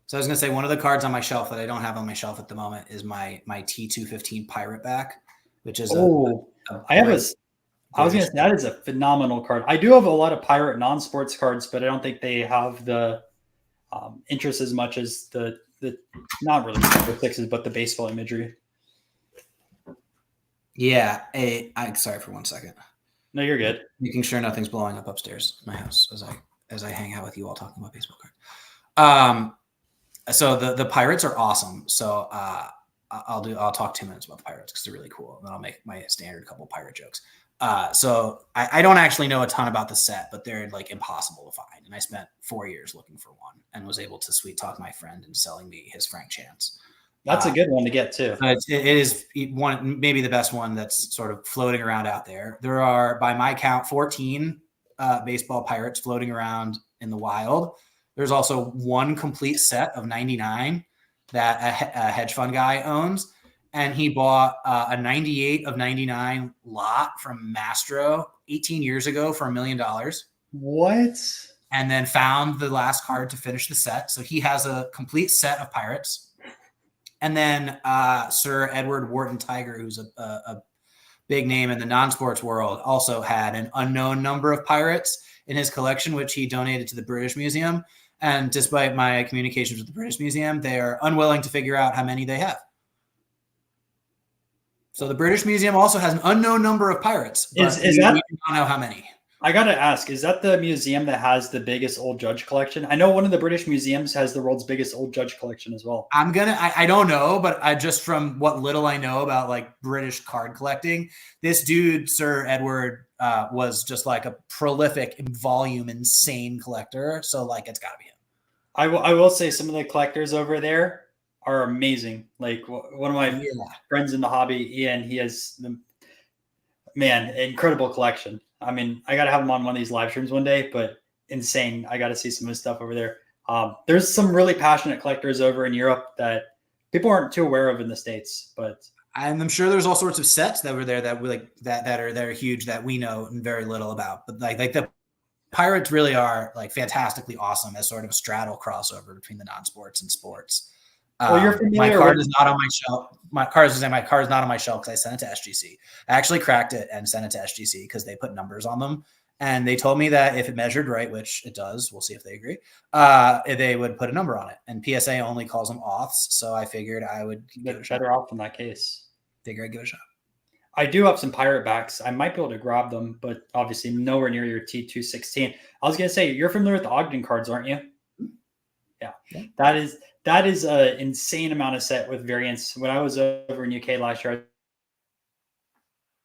So I was gonna say one of the cards on my shelf that I don't have on my shelf at the moment is my T215 Pirate back, which is I was gonna say that is a phenomenal card. I do have a lot of Pirate non-sports cards, but I don't think they have the interest as much as the not really the sixes, but the baseball imagery. Yeah, I'm sorry for 1 second. No, you're good. Making sure nothing's blowing up upstairs in my house as I hang out with you all talking about baseball cards. So the Pirates are awesome. So I'll talk 2 minutes about the Pirates because they're really cool. And then I'll make my standard couple pirate jokes. So I don't actually know a ton about the set, but they're like impossible to find. And I spent 4 years looking for one and was able to sweet talk my friend into selling me his Frank Chance. That's a good one to get too. It is one, maybe the best one that's sort of floating around out there. There are, by my count, 14 baseball Pirates floating around in the wild. There's also one complete set of 99 that a hedge fund guy owns. And he bought a 98 of 99 lot from Mastro 18 years ago for $1 million. What? And then found the last card to finish the set. So he has a complete set of Pirates. And then Sir Edward Wharton Tiger, who's a big name in the non-sports world, also had an unknown number of Pirates in his collection, which he donated to the British Museum. And despite my communications with the British Museum, they are unwilling to figure out how many they have. So the British Museum also has an unknown number of Pirates. Is that? We don't know how many. I got to ask, is that the museum that has the biggest old judge collection? I know one of the British museums has the world's biggest old judge collection as well. I don't know, but I just from what little I know about like British card collecting, this dude, Sir Edward, was just like a prolific in volume, insane collector. So like, it's gotta be him. I will say some of the collectors over there are amazing. Like one of my friends in the hobby, Ian, he has man, incredible collection. I mean, I got to have him on one of these live streams one day, but insane. I got to see some of his stuff over there. There's some really passionate collectors over in Europe that people aren't too aware of in the States, but I'm sure there's all sorts of sets that were there that we like that are huge that we know very little about. But like the Pirates really are like fantastically awesome as sort of a straddle crossover between the non-sports and sports. well, you're familiar my card with is not on my shelf. My card is not on my shelf because I sent it to SGC. I actually cracked it and sent it to SGC because they put numbers on them. And they told me that if it measured right, which it does, we'll see if they agree, they would put a number on it. And PSA only calls them auths. So I figured I would get better off in that case. Figure I'd give it a shot. I do have some pirate backs. I might be able to grab them, but obviously nowhere near your T216. I was going to say, you're familiar with the Ogden cards, aren't you? Yeah. That is an insane amount of set with variants. When I was over in UK last year, I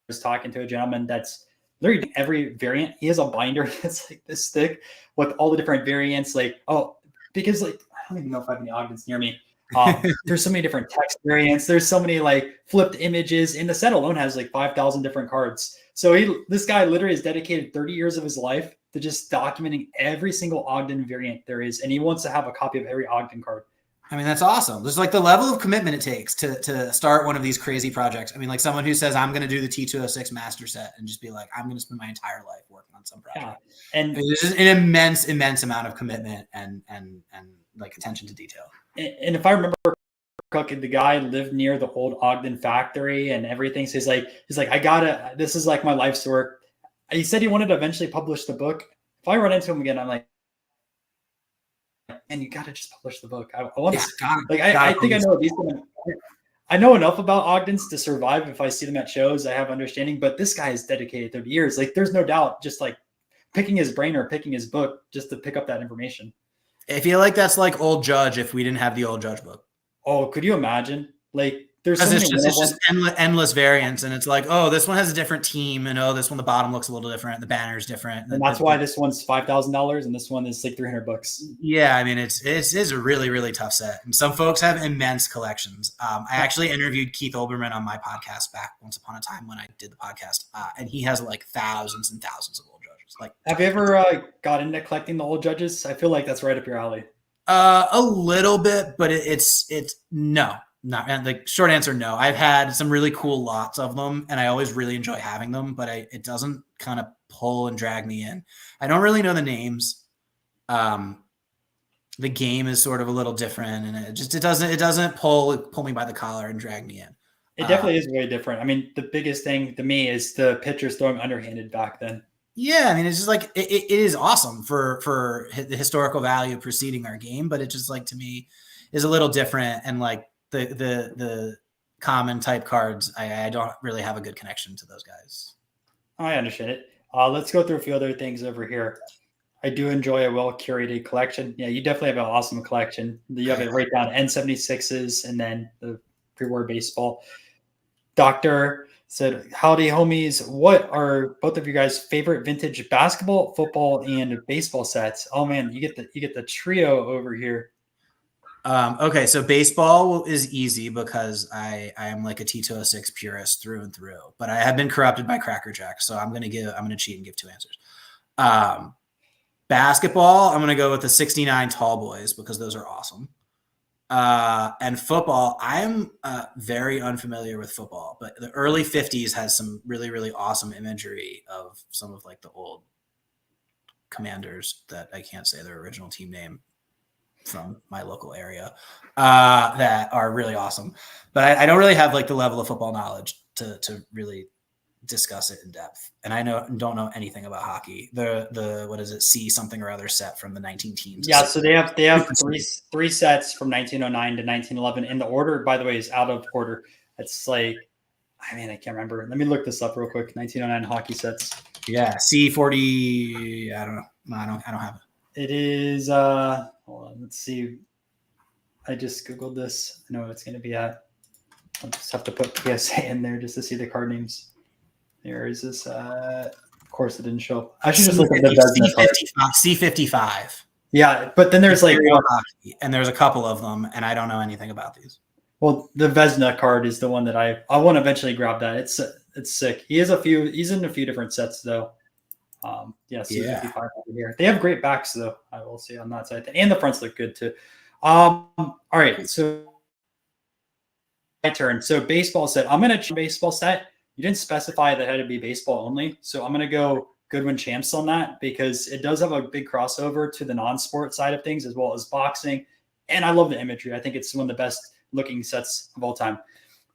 was talking to a gentleman that's literally every variant. He has a binder that's like this thick with all the different variants. Because I don't even know if I have any Ogdens near me. There's so many different text variants. There's so many like flipped images, and the set alone has like 5,000 different cards. So this guy literally has dedicated 30 years of his life to just documenting every single Ogden variant there is, and he wants to have a copy of every Ogden card. I mean, that's awesome. There's like the level of commitment it takes to start one of these crazy projects. I mean, like someone who says, I'm going to do the T206 master set and just be like, I'm going to spend my entire life working on some project. Yeah. And there's just an immense amount of commitment and like attention to detail. And if I remember correctly, the guy lived near the old Ogden factory and everything. So he's like, this is like my life's work. He said he wanted to eventually publish the book. If I run into him again, I'm like, and you got to just publish the book. I want to, I think I know these. I know enough about Ogdens to survive if I see them at shows. I have understanding, but this guy is dedicated 30 years. Like, there's no doubt, just like picking his brain or picking his book just to pick up that information. I feel like that's like Old Judge if we didn't have the Old Judge book. Oh, could you imagine? Like, there's it's just endless variants, and it's like, oh, this one has a different team, and oh, this one the bottom looks a little different, the banner's different, and that's why this one's $5,000 and this one is like $300. Yeah, I mean, it's a really, really tough set, and some folks have immense collections. I actually interviewed Keith Olbermann on my podcast back once upon a time when I did the podcast, and he has like thousands and thousands of Old Judges. Like, have you ever got into collecting the Old Judges? I feel like that's right up your alley. A little bit, but it's no. Not, and the short answer, no. I've had some really cool lots of them, and I always really enjoy having them, but it doesn't kind of pull and drag me in. I don't really know the names. The game is sort of a little different, and it doesn't pull me by the collar and drag me in. It definitely is way different. I mean, the biggest thing to me is the pitchers throwing underhanded back then. Yeah, I mean, it's just like it is awesome for the historical value preceding our game, but it just like to me is a little different, and like the common type cards, I don't really have a good connection to those guys. I understand it. Let's go through a few other things over here. I do enjoy a well-curated collection. Yeah, you definitely have an awesome collection. You have it right down N76s and then the pre-war baseball. Doctor said, howdy homies. What are both of you guys' favorite vintage basketball, football, and baseball sets? Oh man, you get the trio over here. Okay, so baseball is easy because I am like a T206 purist through and through, but I have been corrupted by Cracker Jack, so I'm gonna cheat and give two answers. Basketball, I'm gonna go with the 69 Tall Boys because those are awesome. And football, I am very unfamiliar with football, but the early 50s has some really, really awesome imagery of some of like the old Commanders that I can't say their original team name from my local area that are really awesome. But I don't really have like the level of football knowledge to really discuss it in depth. And I don't know anything about hockey. The what is it, C something or other set from the 19 teens. Yeah, so they have three sets from 1909 to 1911. And the order, by the way, is out of order. It's like, I mean, I can't remember. Let me look this up real quick. 1909 hockey sets. Yeah, C40. I don't know. No, I don't have it. It is hold on, let's see. I just Googled this. I know what it's going to be at. I'll just have to put PSA in there just to see the card names. There is this. Of course, it didn't show up. I should just look at the C55. Yeah, but then there's like and there's a couple of them, and I don't know anything about these. Well, the Vesna card is the one that I want to eventually grab. That it's It's sick. He's in a few different sets though. Yeah, C55 over here. They have great backs though. I will say on that side, and the fronts look good too. All right, so my turn. So baseball set. I'm gonna choose baseball set. You didn't specify that it had to be baseball only, so I'm gonna go Goodwin Champs on that because it does have a big crossover to the non-sport side of things as well as boxing, and I love the imagery. I think it's one of the best looking sets of all time.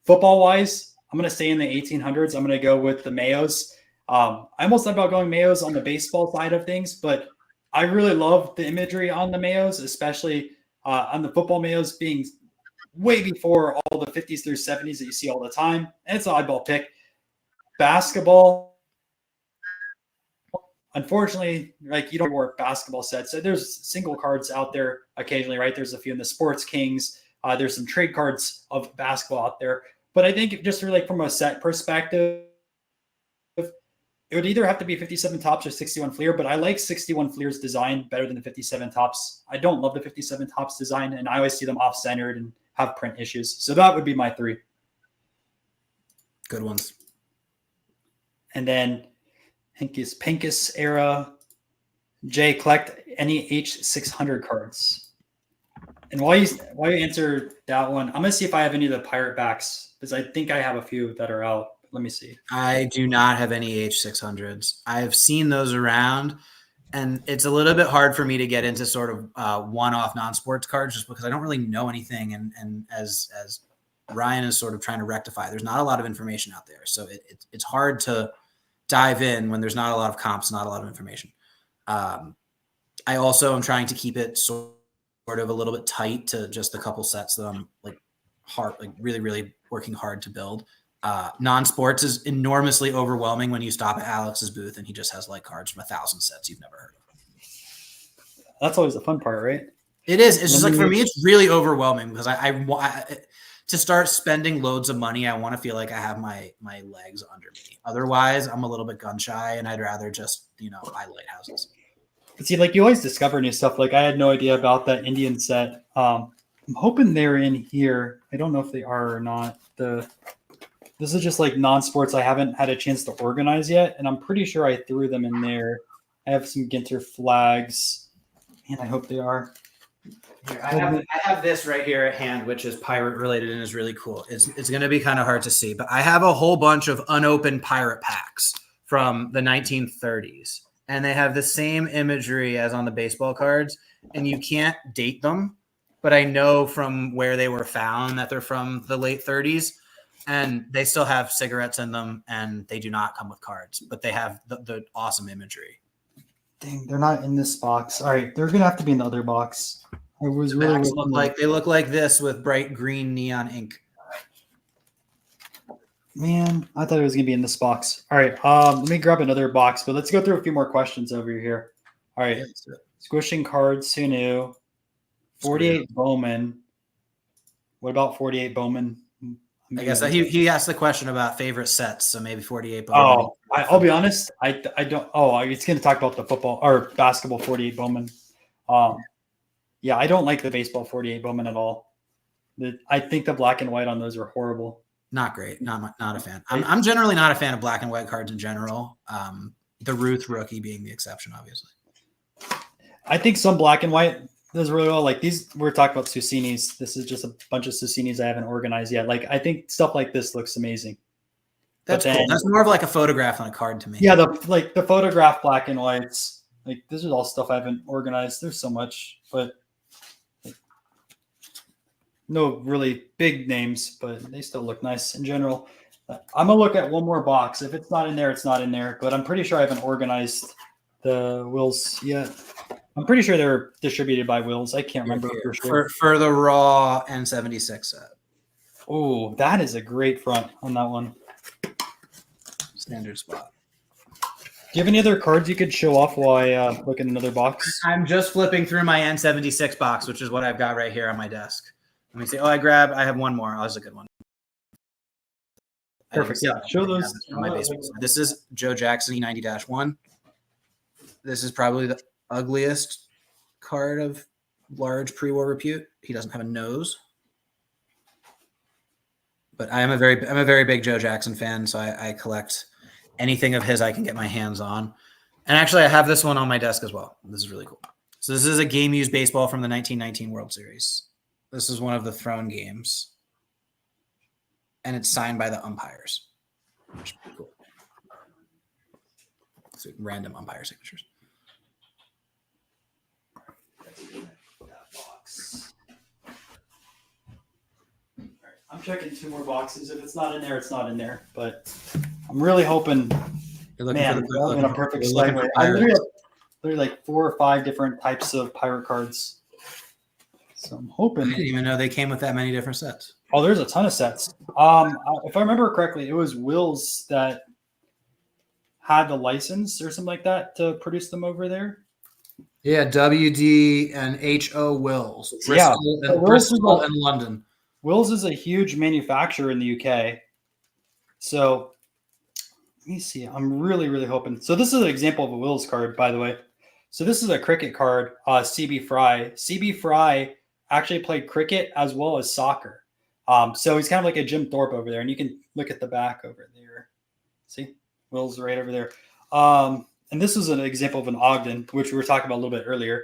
Football wise, I'm gonna stay in the 1800s. I'm gonna go with the Mayos. I almost thought about going Mayos on the baseball side of things, but I really love the imagery on the Mayos, especially on the football Mayos being way before all the 50s through 70s that you see all the time. And it's an oddball pick. Basketball, unfortunately, like you don't work basketball sets. So there's single cards out there occasionally, right? There's a few in the Sports Kings. There's some trade cards of basketball out there. But I think just really from a set perspective, it would either have to be 57 tops or 61 Fleer, but I like 61 Fleer's design better than the 57 tops. I don't love the 57 tops design, and I always see them off-centered and have print issues. So that would be my three. Good ones. And then Pincus era. Jay, collect any H600 cards. And while you answer that one, I'm going to see if I have any of the pirate backs because I think I have a few that are out. Let me see. I do not have any H600s. I've seen those around, and it's a little bit hard for me to get into sort of one-off non-sports cards just because I don't really know anything. And as Ryan is sort of trying to rectify, there's not a lot of information out there. So it's hard to dive in when there's not a lot of comps, not a lot of information. I also am trying to keep it sort of a little bit tight to just a couple sets that I'm really, really working hard to build. Non-sports is enormously overwhelming when you stop at Alex's booth and he just has like cards from 1,000 sets you've never heard of. That's always the fun part, right? It is. It's just like for me, it's really overwhelming because I to start spending loads of money. I want to feel like I have my legs under me. Otherwise, I'm a little bit gun shy, and I'd rather just buy lighthouses. But see, like you always discover new stuff. Like I had no idea about that Indian set. I'm hoping they're in here. I don't know if they are or not. This is just like non-sports I haven't had a chance to organize yet, and I'm pretty sure I threw them in there. I have some Ginter flags. Man, I hope they are. Here, I have this right here at hand, which is pirate related and is really cool. It's going to be kind of hard to see, but I have a whole bunch of unopened pirate packs from the 1930s, and they have the same imagery as on the baseball cards, and you can't date them, but I know from where they were found that they're from the late 30s. And they still have cigarettes in them, and they do not come with cards, but they have the awesome imagery. Dang, they're not in this box. All right, they're gonna have to be in the other box. I was really they look like this with bright green neon ink. Man, I thought it was gonna be in this box. All right, let me grab another box, but let's go through a few more questions over here. All right, squishing cards, Sunu, 48 Bowman. What about 48 Bowman? I guess he asked the question about favorite sets, so maybe 48 Bowman. Oh, I'll be honest. I don't. Oh, it's going to talk about the football or basketball 48 Bowman. Yeah, I don't like the baseball 48 Bowman at all. I think the black and white on those are horrible. Not great. Not a fan. I'm generally not a fan of black and white cards in general. The Ruth rookie being the exception, obviously. I think some black and white does really well. Like these, we're talking about Susinis. This is just a bunch of Susinis I haven't organized yet. Like I think stuff like this looks amazing. That's cool. That's more of like a photograph on a card to me. Yeah, the photograph black and whites. Like this is all stuff I haven't organized. There's so much, but no really big names, but they still look nice in general. I'm gonna look at one more box. If it's not in there, it's not in there. But I'm pretty sure I haven't organized the Wills yet. I'm pretty sure they're distributed by Wills. I can't remember for sure. For the raw N76 set. Oh, that is a great front on that one. Standard spot. Do you have any other cards you could show off while I look in another box? I'm just flipping through my N76 box, which is what I've got right here on my desk. Let me see. I have one more. Oh, that's a good one. Perfect. Yeah, show those. On my baseball. This is Joe Jackson E90-1. This is probably the ugliest card of large pre-war repute. He doesn't have a nose. But I'm a very big Joe Jackson fan, so I collect anything of his I can get my hands on. And actually, I have this one on my desk as well. This is really cool. So this is a game-used baseball from the 1919 World Series. This is one of the thrown games. And it's signed by the umpires. Which is pretty cool. So random umpire signatures. I'm checking 2 more boxes. If it's not in there, it's not in there. But I'm really hoping. You're looking Man, for in a perfect looking segue. for I literally pirates. have like 4 or 5 different types of pirate cards. So I'm I hoping. didn't even know they came with that many different sets. Oh, there's a ton of sets. If I remember correctly, it was Will's that had the license or something like that to produce them over there. Yeah, WD and HO Wills. Bristol, Yeah. Bristol and London. Will's is a huge manufacturer in the UK. So let me see. I'm really, really hoping. So this is an example of a Will's card, by the way. So this is a cricket card, CB Fry. CB Fry actually played cricket as well as soccer. So he's kind of like a Jim Thorpe over there. And you can look at the back over there. See? Will's right over there. And this is an example of an Ogden, which we were talking about a little bit earlier.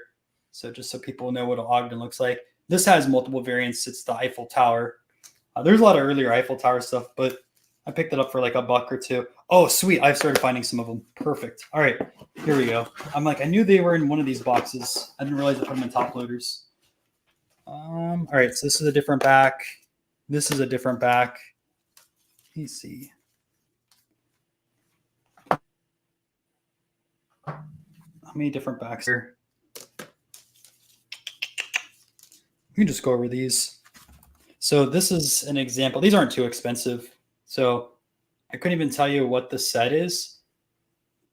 So just so people know what an Ogden looks like. This has multiple variants. It's the Eiffel Tower. There's a lot of earlier Eiffel Tower stuff, but I picked it up for like $1 or $2. Oh, sweet. I've started finding some of them. Perfect. All right. Here we go. I'm like, I knew they were in one of these boxes. I didn't realize I put them in top loaders. All right. So this is a different back. This is a different back. Let me see. How many different backs here? We can just go over these. So this is an example. These aren't too expensive. So I couldn't even tell you what the set is,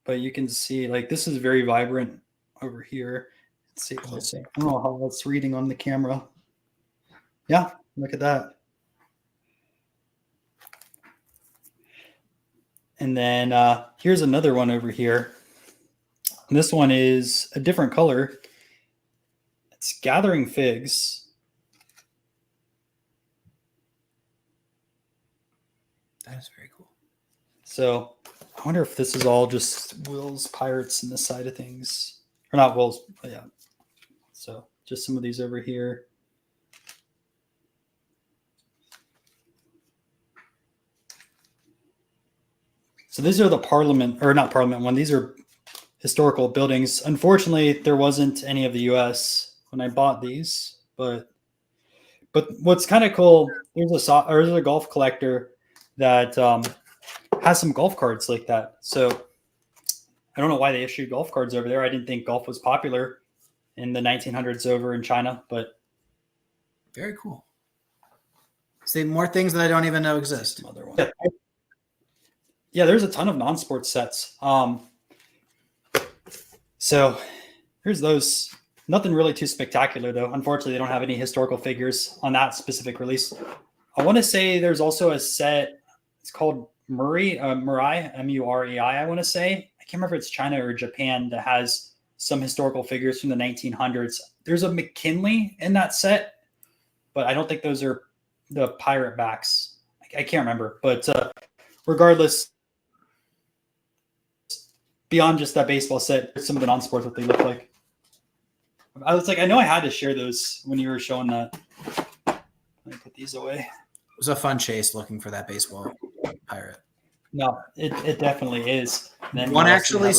but you can see like this is very vibrant over here. Let's see. Let's see. I don't know how that's reading on the camera. Yeah, look at that. And then here's another one over here. And this one is a different color. It's Gathering Figs. That is very cool. So I wonder if this is all just Will's Pirates in this side of things. Or not Will's, but yeah. So just some of these over here. So these are the Parliament, or not Parliament one. These are historical buildings. Unfortunately, there wasn't any of the U.S. when I bought these, but what's kind of cool, there's a golf collector that has some golf cards like that. So I don't know why they issued golf cards over there. I didn't think golf was popular in the 1900s over in China, but very cool. See, more things that I don't even know exist. Some other ones. Yeah, there's a ton of non-sports sets. So here's those. Nothing really too spectacular, though. Unfortunately, they don't have any historical figures on that specific release. I want to say there's also a set. It's called Murai, Murei, I want to say. I can't remember if it's China or Japan that has some historical figures from the 1900s. There's a McKinley in that set, but I don't think those are the pirate backs. I can't remember. But regardless, beyond just that baseball set, some of the non-sports, what they look like. I was like, I know I had to share those when you were showing that. Let me put these away. It was a fun chase looking for that baseball pirate. No, it definitely is. Then one actually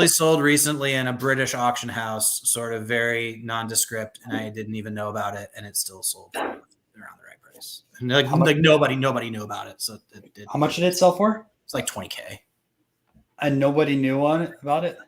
sold recently in a British auction house, sort of very nondescript, and I didn't even know about it, and it still sold for around the right price. And like nobody knew about it, so it did. How much did it sell for? It's like $20K. And nobody knew about it.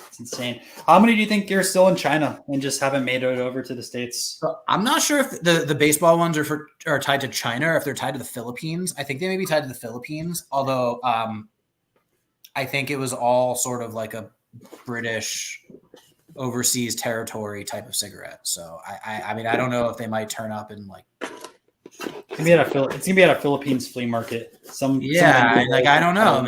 It's insane. How many do you think are still in China and just haven't made it over to the States? So I'm not sure if the baseball ones are tied to China or if they're tied to the Philippines. I think they may be tied to the Philippines, although I think it was all sort of like a British overseas territory type of cigarette. So I mean, I don't know if they might turn up in like. It's gonna be at a Philippines flea market. I don't know.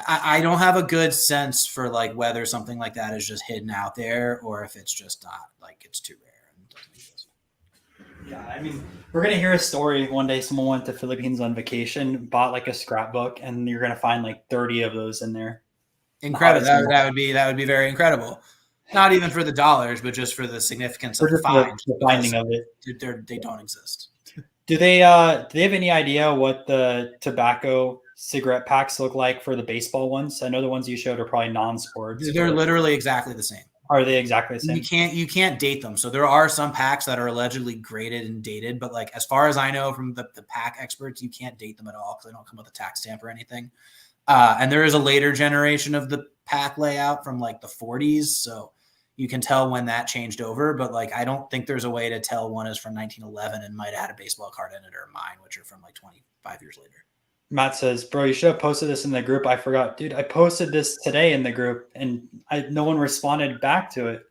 I don't have a good sense for like whether something like that is just hidden out there or if it's just not like it's too rare. Yeah, I mean, we're gonna hear a story one day. Someone went to Philippines on vacation, bought like a scrapbook, and you're gonna find like 30 of those in there. The Incredible. hottest That would be very incredible. Not even for the dollars, but just for the significance of for the just find, the because finding of it. they don't exist. Do they have any idea what the tobacco cigarette packs look like for the baseball ones? I know the ones you showed are probably non-sports, They're but literally exactly the same. are they exactly the same? You can't date them. So there are some packs that are allegedly graded and dated, but like as far as I know from the pack experts, you can't date them at all because they don't come with a tax stamp or anything. And there is a later generation of the pack layout from like the 40s, so you can tell when that changed over. But like I don't think there's a way to tell one is from 1911 and might have had a baseball card in it, or mine, which are from like 25 years later. Matt says, "Bro, you should have posted this in the group. I forgot, dude. I posted this today in the group, and no one responded back to it.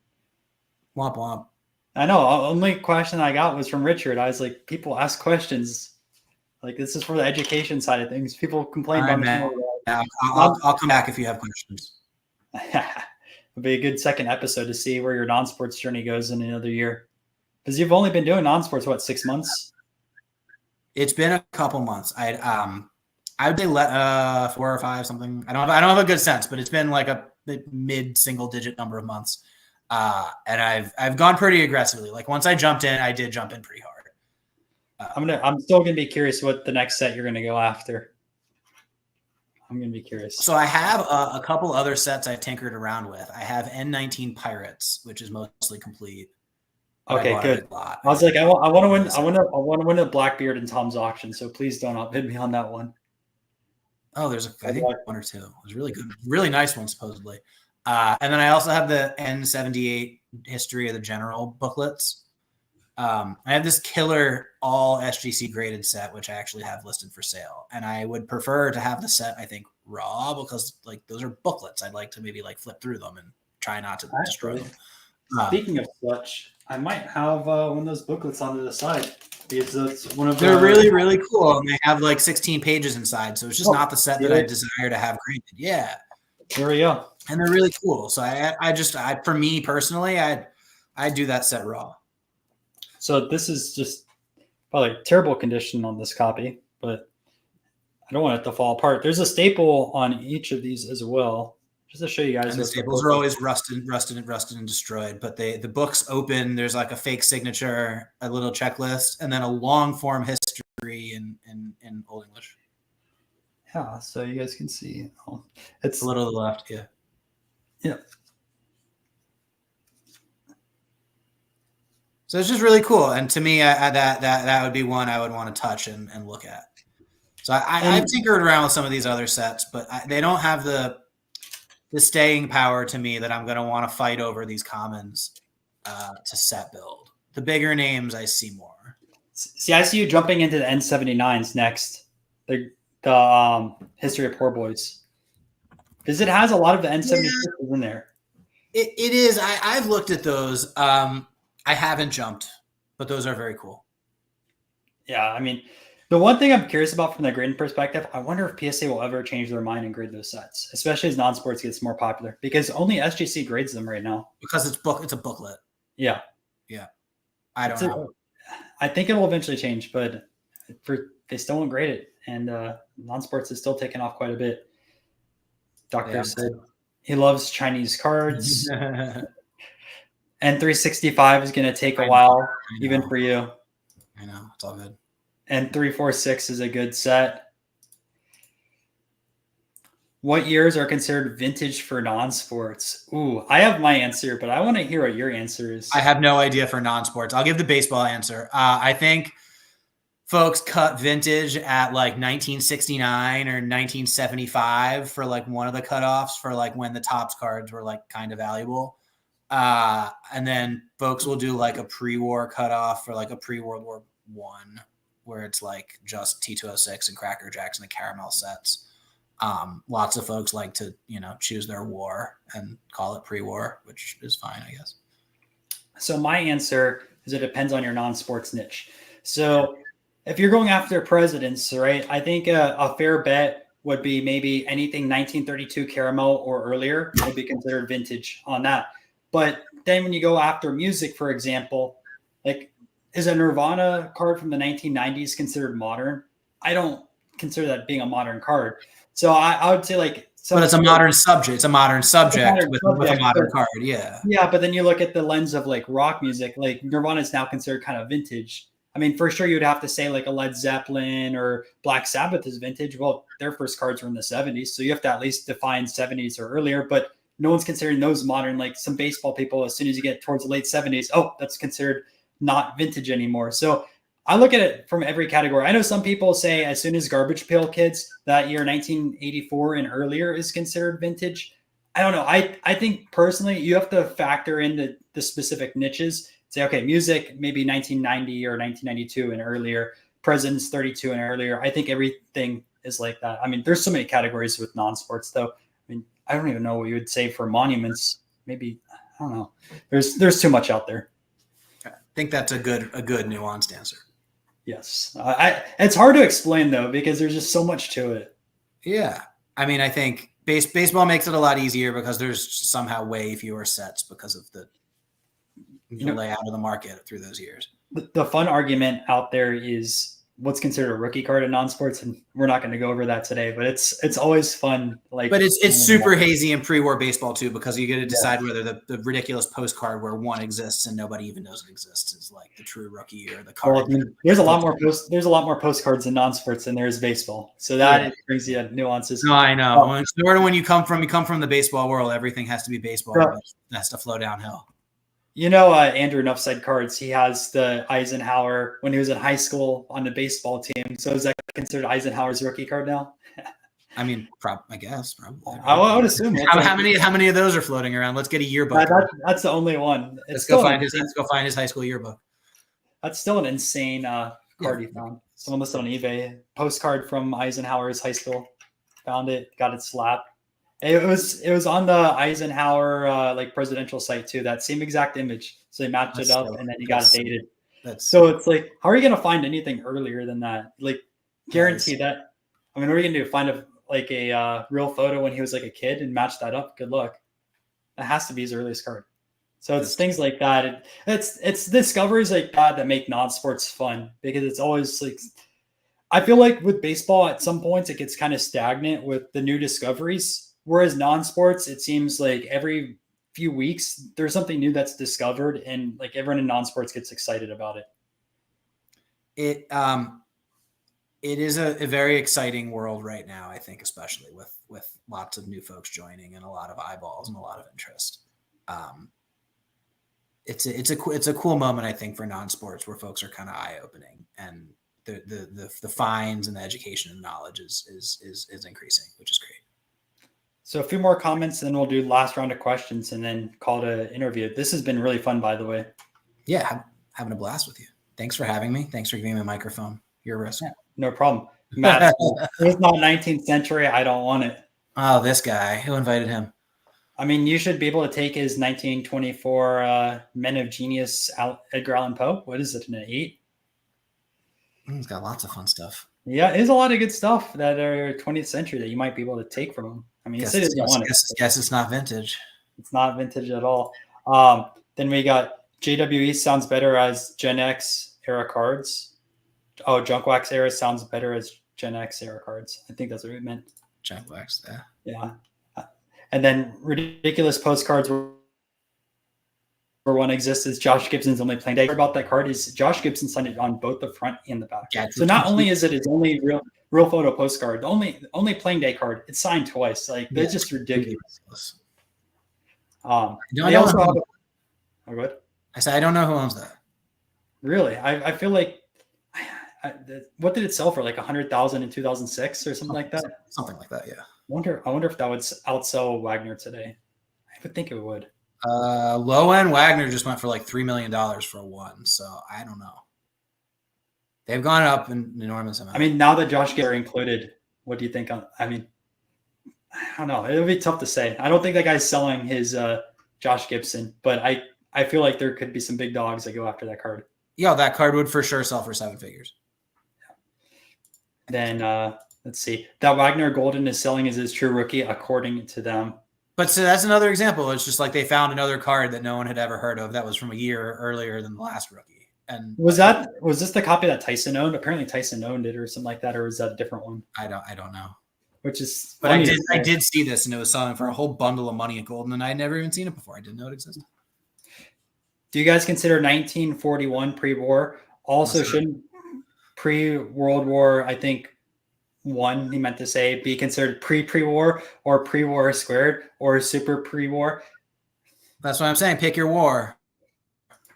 Womp womp. I know. Only question I got was from Richard. I was like, people ask questions. Like this is for the education side of things. People complain All right, about man. I'll come back if you have questions. It'll be a good second episode to see where your non-sports journey goes in another year. Because you've only been doing non-sports, what, 6 months? It's been a couple months. I would say 4 or 5 something. I don't have a good sense, but it's been like a mid single digit number of months. And I've gone pretty aggressively. Like once I jumped in, I did jump in pretty hard. I'm still gonna be curious what the next set you're gonna go after. I'm gonna be curious. So I have a couple other sets I tinkered around with. I have N19 Pirates, which is mostly complete. Okay, good. I was like, I want to win. I want to win a Blackbeard in Tom's auction. So please don't outbid me on that one. Oh, there's I think 1 or 2. It was really good, really nice one supposedly. And then I also have the N78 History of the General booklets. I have this killer all SGC graded set, which I actually have listed for sale. And I would prefer to have the set, I think, raw, because like those are booklets. I'd like to maybe like flip through them and try not to destroy them. Speaking of such, I might have one of those booklets on the side. Because it's one of They're really, really cool. And they have like 16 pages inside. So it's just not the set that I desire to have graded. Yeah. There we go. And they're really cool. So I for me personally, I'd do that set raw. So this is just probably terrible condition on this copy, but I don't want it to fall apart. There's a staple on each of these as well, just to show you guys. And the staples are always rusted and destroyed. But the book's open. There's like a fake signature, a little checklist, and then a long form history in Old English. Yeah, so you guys can see. It's a little to the left. Yeah. Yeah. So it's just really cool, and to me, that would be one I would want to touch and look at. So I've tinkered around with some of these other sets, but they don't have the staying power to me that I'm going to want to fight over these commons to set build. The bigger names I see more. See, I see you jumping into the N79s next. The History of Poor Boys, because it has a lot of the N76s in there. It is. I've looked at those. I haven't jumped, but those are very cool. Yeah, I mean, the one thing I'm curious about from the grading perspective, I wonder if PSA will ever change their mind and grade those sets, especially as non-sports gets more popular, because only SGC grades them right now. Because it's a booklet. Yeah. Yeah. I don't know. I think it will eventually change, but they still won't grade it, and non-sports is still taking off quite a bit. Doctor said he loves Chinese cards. N365 is going to take a while, even for you. I know. It's all good. N346 is a good set. What years are considered vintage for non-sports? Ooh, I have my answer, but I want to hear what your answer is. I have no idea for non-sports. I'll give the baseball answer. I think folks cut vintage at like 1969 or 1975 for like one of the cutoffs for like when the Topps cards were like kind of valuable. And then folks will do like a pre-war cutoff for like a pre-World War I, where it's like just T206 and Cracker Jacks and the caramel sets. Lots of folks like to, choose their war and call it pre-war, which is fine, I guess. So my answer is it depends on your non-sports niche. So if you're going after presidents, right, I think a fair bet would be maybe anything 1932 caramel or earlier would be considered vintage on that. But then when you go after music, for example, like is a Nirvana card from the 1990s considered modern? I don't consider that being a modern card. So I would say like, but it's a modern subject. It's a modern subject with a modern card. Yeah. Yeah, but then you look at the lens of like rock music, like Nirvana is now considered kind of vintage. I mean, for sure, you'd have to say like a Led Zeppelin or Black Sabbath is vintage. Well, their first cards were in the 70s. So you have to at least define 70s or earlier, but no one's considering those modern. Like some baseball people, as soon as you get towards the late 70s, oh, that's considered not vintage anymore. So I look at it from every category. I know some people say as soon as Garbage Pail Kids, that year 1984 and earlier is considered vintage. I don't know. I think personally, you have to factor in the specific niches. Say, okay, music, maybe 1990 or 1992 and earlier, Presidents 32 and earlier. I think everything is like that. I mean, there's so many categories with non-sports, though. I mean, I don't even know what you would say for monuments. Maybe, I don't know. There's too much out there. I think that's a good nuanced answer. Yes. It's hard to explain, though, because there's just so much to it. Yeah. I mean, I think baseball makes it a lot easier because there's somehow way fewer sets because of the layout of the market through those years. The fun argument out there is what's considered a rookie card in non-sports, and we're not going to go over that today, but it's always fun. Like, but it's super hazy in pre-war baseball too, because you get to decide whether the ridiculous postcard where one exists and nobody even knows it exists is like the true rookie or the card. Well, I mean, there's a lot more postcards in non-sports than there is baseball, so that brings you nuances. No, I know. When you come from the baseball world, everything has to be baseball. It has to flow downhill. You know, Andrew Enough Said Cards, he has the Eisenhower when he was in high school on the baseball team. So is that considered Eisenhower's rookie card now? I mean, I guess probably. I would assume. How many of those are floating around? Let's get a yearbook. That's the only one. Let's go find his high school yearbook. That's still an insane card he found. Someone listed on eBay. Postcard from Eisenhower's high school. Found it, got it slapped. It was on the Eisenhower like presidential site too. That same exact image. So they matched it up, and then he got it dated. So it's like, how are you gonna find anything earlier than that? Like, guarantee that. I mean, what are you gonna do? Find a real photo when he was like a kid and match that up? Good luck. That has to be his earliest card. So it's things like that. It's discoveries like that make non-sports fun, because it's always like, I feel like with baseball at some points it gets kind of stagnant with the new discoveries. Whereas non-sports, it seems like every few weeks there's something new that's discovered, and like everyone in non-sports gets excited about it. It is a very exciting world right now, I think, especially with lots of new folks joining and a lot of eyeballs and a lot of interest. It's a cool moment, I think, for non-sports where folks are kind of eye-opening, and the finds and the education and knowledge is increasing, which is great. So a few more comments, then we'll do last round of questions and then call it an interview. This has been really fun, by the way. Yeah, having a blast with you. Thanks for having me. Thanks for giving me a microphone. Your risk. Yeah, no problem. Matt, it's not 19th century. I don't want it. Oh, this guy. Who invited him? I mean, you should be able to take his 1924 Men of Genius, Edgar Allan Poe. What is it, an 8? He's got lots of fun stuff. Yeah, there's a lot of good stuff that are 20th century that you might be able to take from him. I mean, guess it's not vintage. It's not vintage at all. Then we got JWE sounds better as Gen X era cards. Oh, Junk Wax era sounds better as Gen X era cards. I think that's what we meant. Junk Wax, yeah. Yeah. And then ridiculous postcards where one exists is Josh Gibson's only playing day. About that card is Josh Gibson signed it on both the front and the back. Yeah, so not only is it his only real photo postcard, the only playing day card, it's signed twice. Like, they're just ridiculous. I said I don't know who owns that. Really? I feel like what did it sell for? Like 100,000 in 2006 or something like that? Something like that, yeah. I wonder if that would outsell Wagner today. I would think it would. Low end Wagner just went for like $3 million for one, so I don't know. They've gone up an enormous amount. I mean, now that Josh Gibson included, what do you think? I mean, I don't know. It would be tough to say. I don't think that guy's selling his Josh Gibson, but I feel like there could be some big dogs that go after that card. Yeah, that card would for sure sell for 7 figures. Then let's see. That Wagner Golden is selling as his true rookie, according to them. But so that's another example. It's just like they found another card that no one had ever heard of that was from a year earlier than the last rookie. And was this the copy that Tyson owned? Apparently Tyson owned it or something like that, or was that a different one? I don't know. Which is But I did see this, and it was selling for a whole bundle of money at Golden, and I had never even seen it before. I didn't know it existed. Do you guys consider 1941 pre-war? Also, shouldn't pre-World War, I think, one, he meant to say, be considered pre-war or pre-war squared or super pre-war? That's what I'm saying. Pick your war.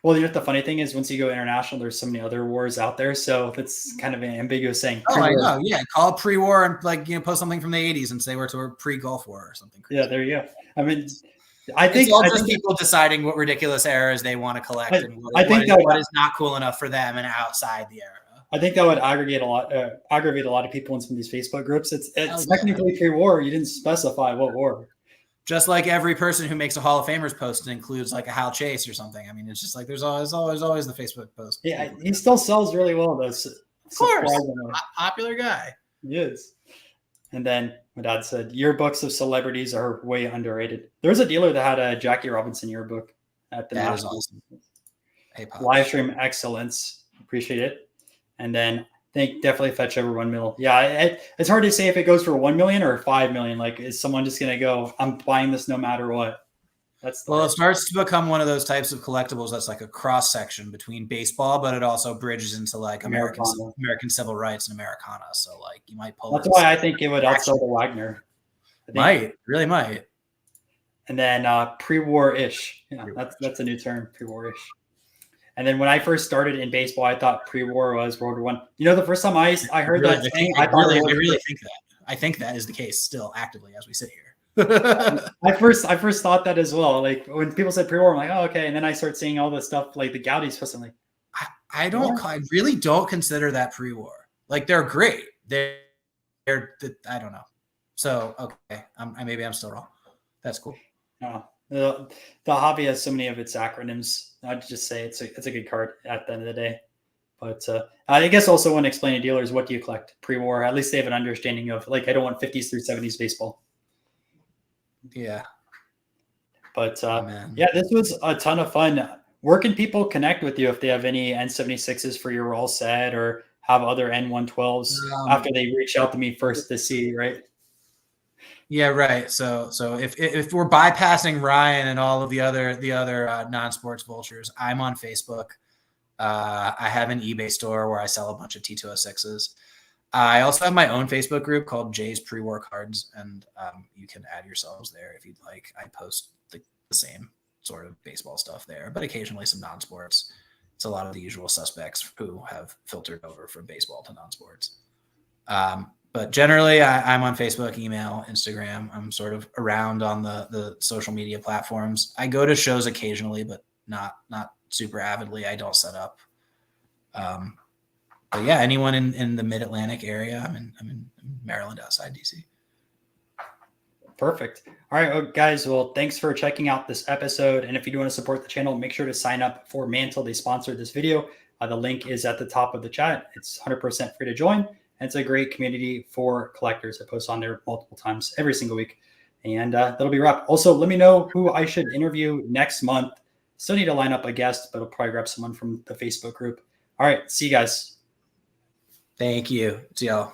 Well, you know, the funny thing is, once you go international, there's so many other wars out there, so it's kind of an ambiguous saying. Oh, I know. Yeah, call it pre-war and post something from the 80s and say we're to a pre-Gulf War or something crazy. Yeah, there you go. I mean, I think it's all people deciding what ridiculous eras they want to collect and what is not cool enough for them and outside the era. I think that would aggravate a lot of people in some of these Facebook groups. It's technically pre-war. You didn't specify what war. Just like every person who makes a Hall of Famers post includes like a Hal Chase or something. I mean, it's just like there's always the Facebook post. Yeah, he still sells really well, though. Of course, popular guy. He is. And then my dad said yearbooks of celebrities are way underrated. There was a dealer that had a Jackie Robinson yearbook at the National. Awesome. Hey, live stream excellence. Appreciate it. And then think definitely fetch over 1 million. Yeah, it's hard to say if it goes for 1 million or 5 million. Like, is someone just going to go, I'm buying this no matter what? It starts to become one of those types of collectibles that's like a cross section between baseball, but it also bridges into like American civil rights and Americana. So like you might pull. That's why I think it would outsell the Wagner. Really might. And then pre-war-ish. Yeah, that's a new term, pre-war-ish. And then when I first started in baseball, I thought pre-war was World War I. You know, the first time I heard that saying, I really think that. I think that is the case still actively as we sit here. I first thought that as well. Like when people said pre-war, I'm like, oh, okay. And then I start seeing all this stuff like the Gaudis stuff. I'm like, I really don't consider that pre-war. Like they're great. They're I don't know. So okay, maybe I'm still wrong. That's cool. The hobby has so many of its acronyms. I'd just say it's a good card at the end of the day. But I guess also when explaining to dealers, what do you collect pre-war? At least they have an understanding of like, I don't want 50s through 70s baseball. Yeah. But yeah, this was a ton of fun. Where can people connect with you if they have any N76s for your roll set or have other N112s after they reach out to me first to see, right? Yeah, right. So if we're bypassing Ryan and all of the other non-sports vultures, I'm on Facebook. I have an eBay store where I sell a bunch of T206s. I also have my own Facebook group called Jay's Pre-War Cards, and you can add yourselves there if you'd like. I post the same sort of baseball stuff there, but occasionally some non-sports. It's a lot of the usual suspects who have filtered over from baseball to non-sports. But generally, I'm on Facebook, email, Instagram. I'm sort of around on the social media platforms. I go to shows occasionally, but not super avidly. I don't set up. But yeah, anyone in the Mid-Atlantic area, I'm in Maryland, outside DC. Perfect. All right, guys. Well, thanks for checking out this episode. And if you do want to support the channel, make sure to sign up for Mantle. They sponsored this video. The link is at the top of the chat. It's 100% free to join. And it's a great community for collectors. I post on there multiple times every single week. And that'll be a wrap. Also, let me know who I should interview next month. Still need to line up a guest, but I'll probably grab someone from the Facebook group. All right. See you guys. Thank you. See y'all.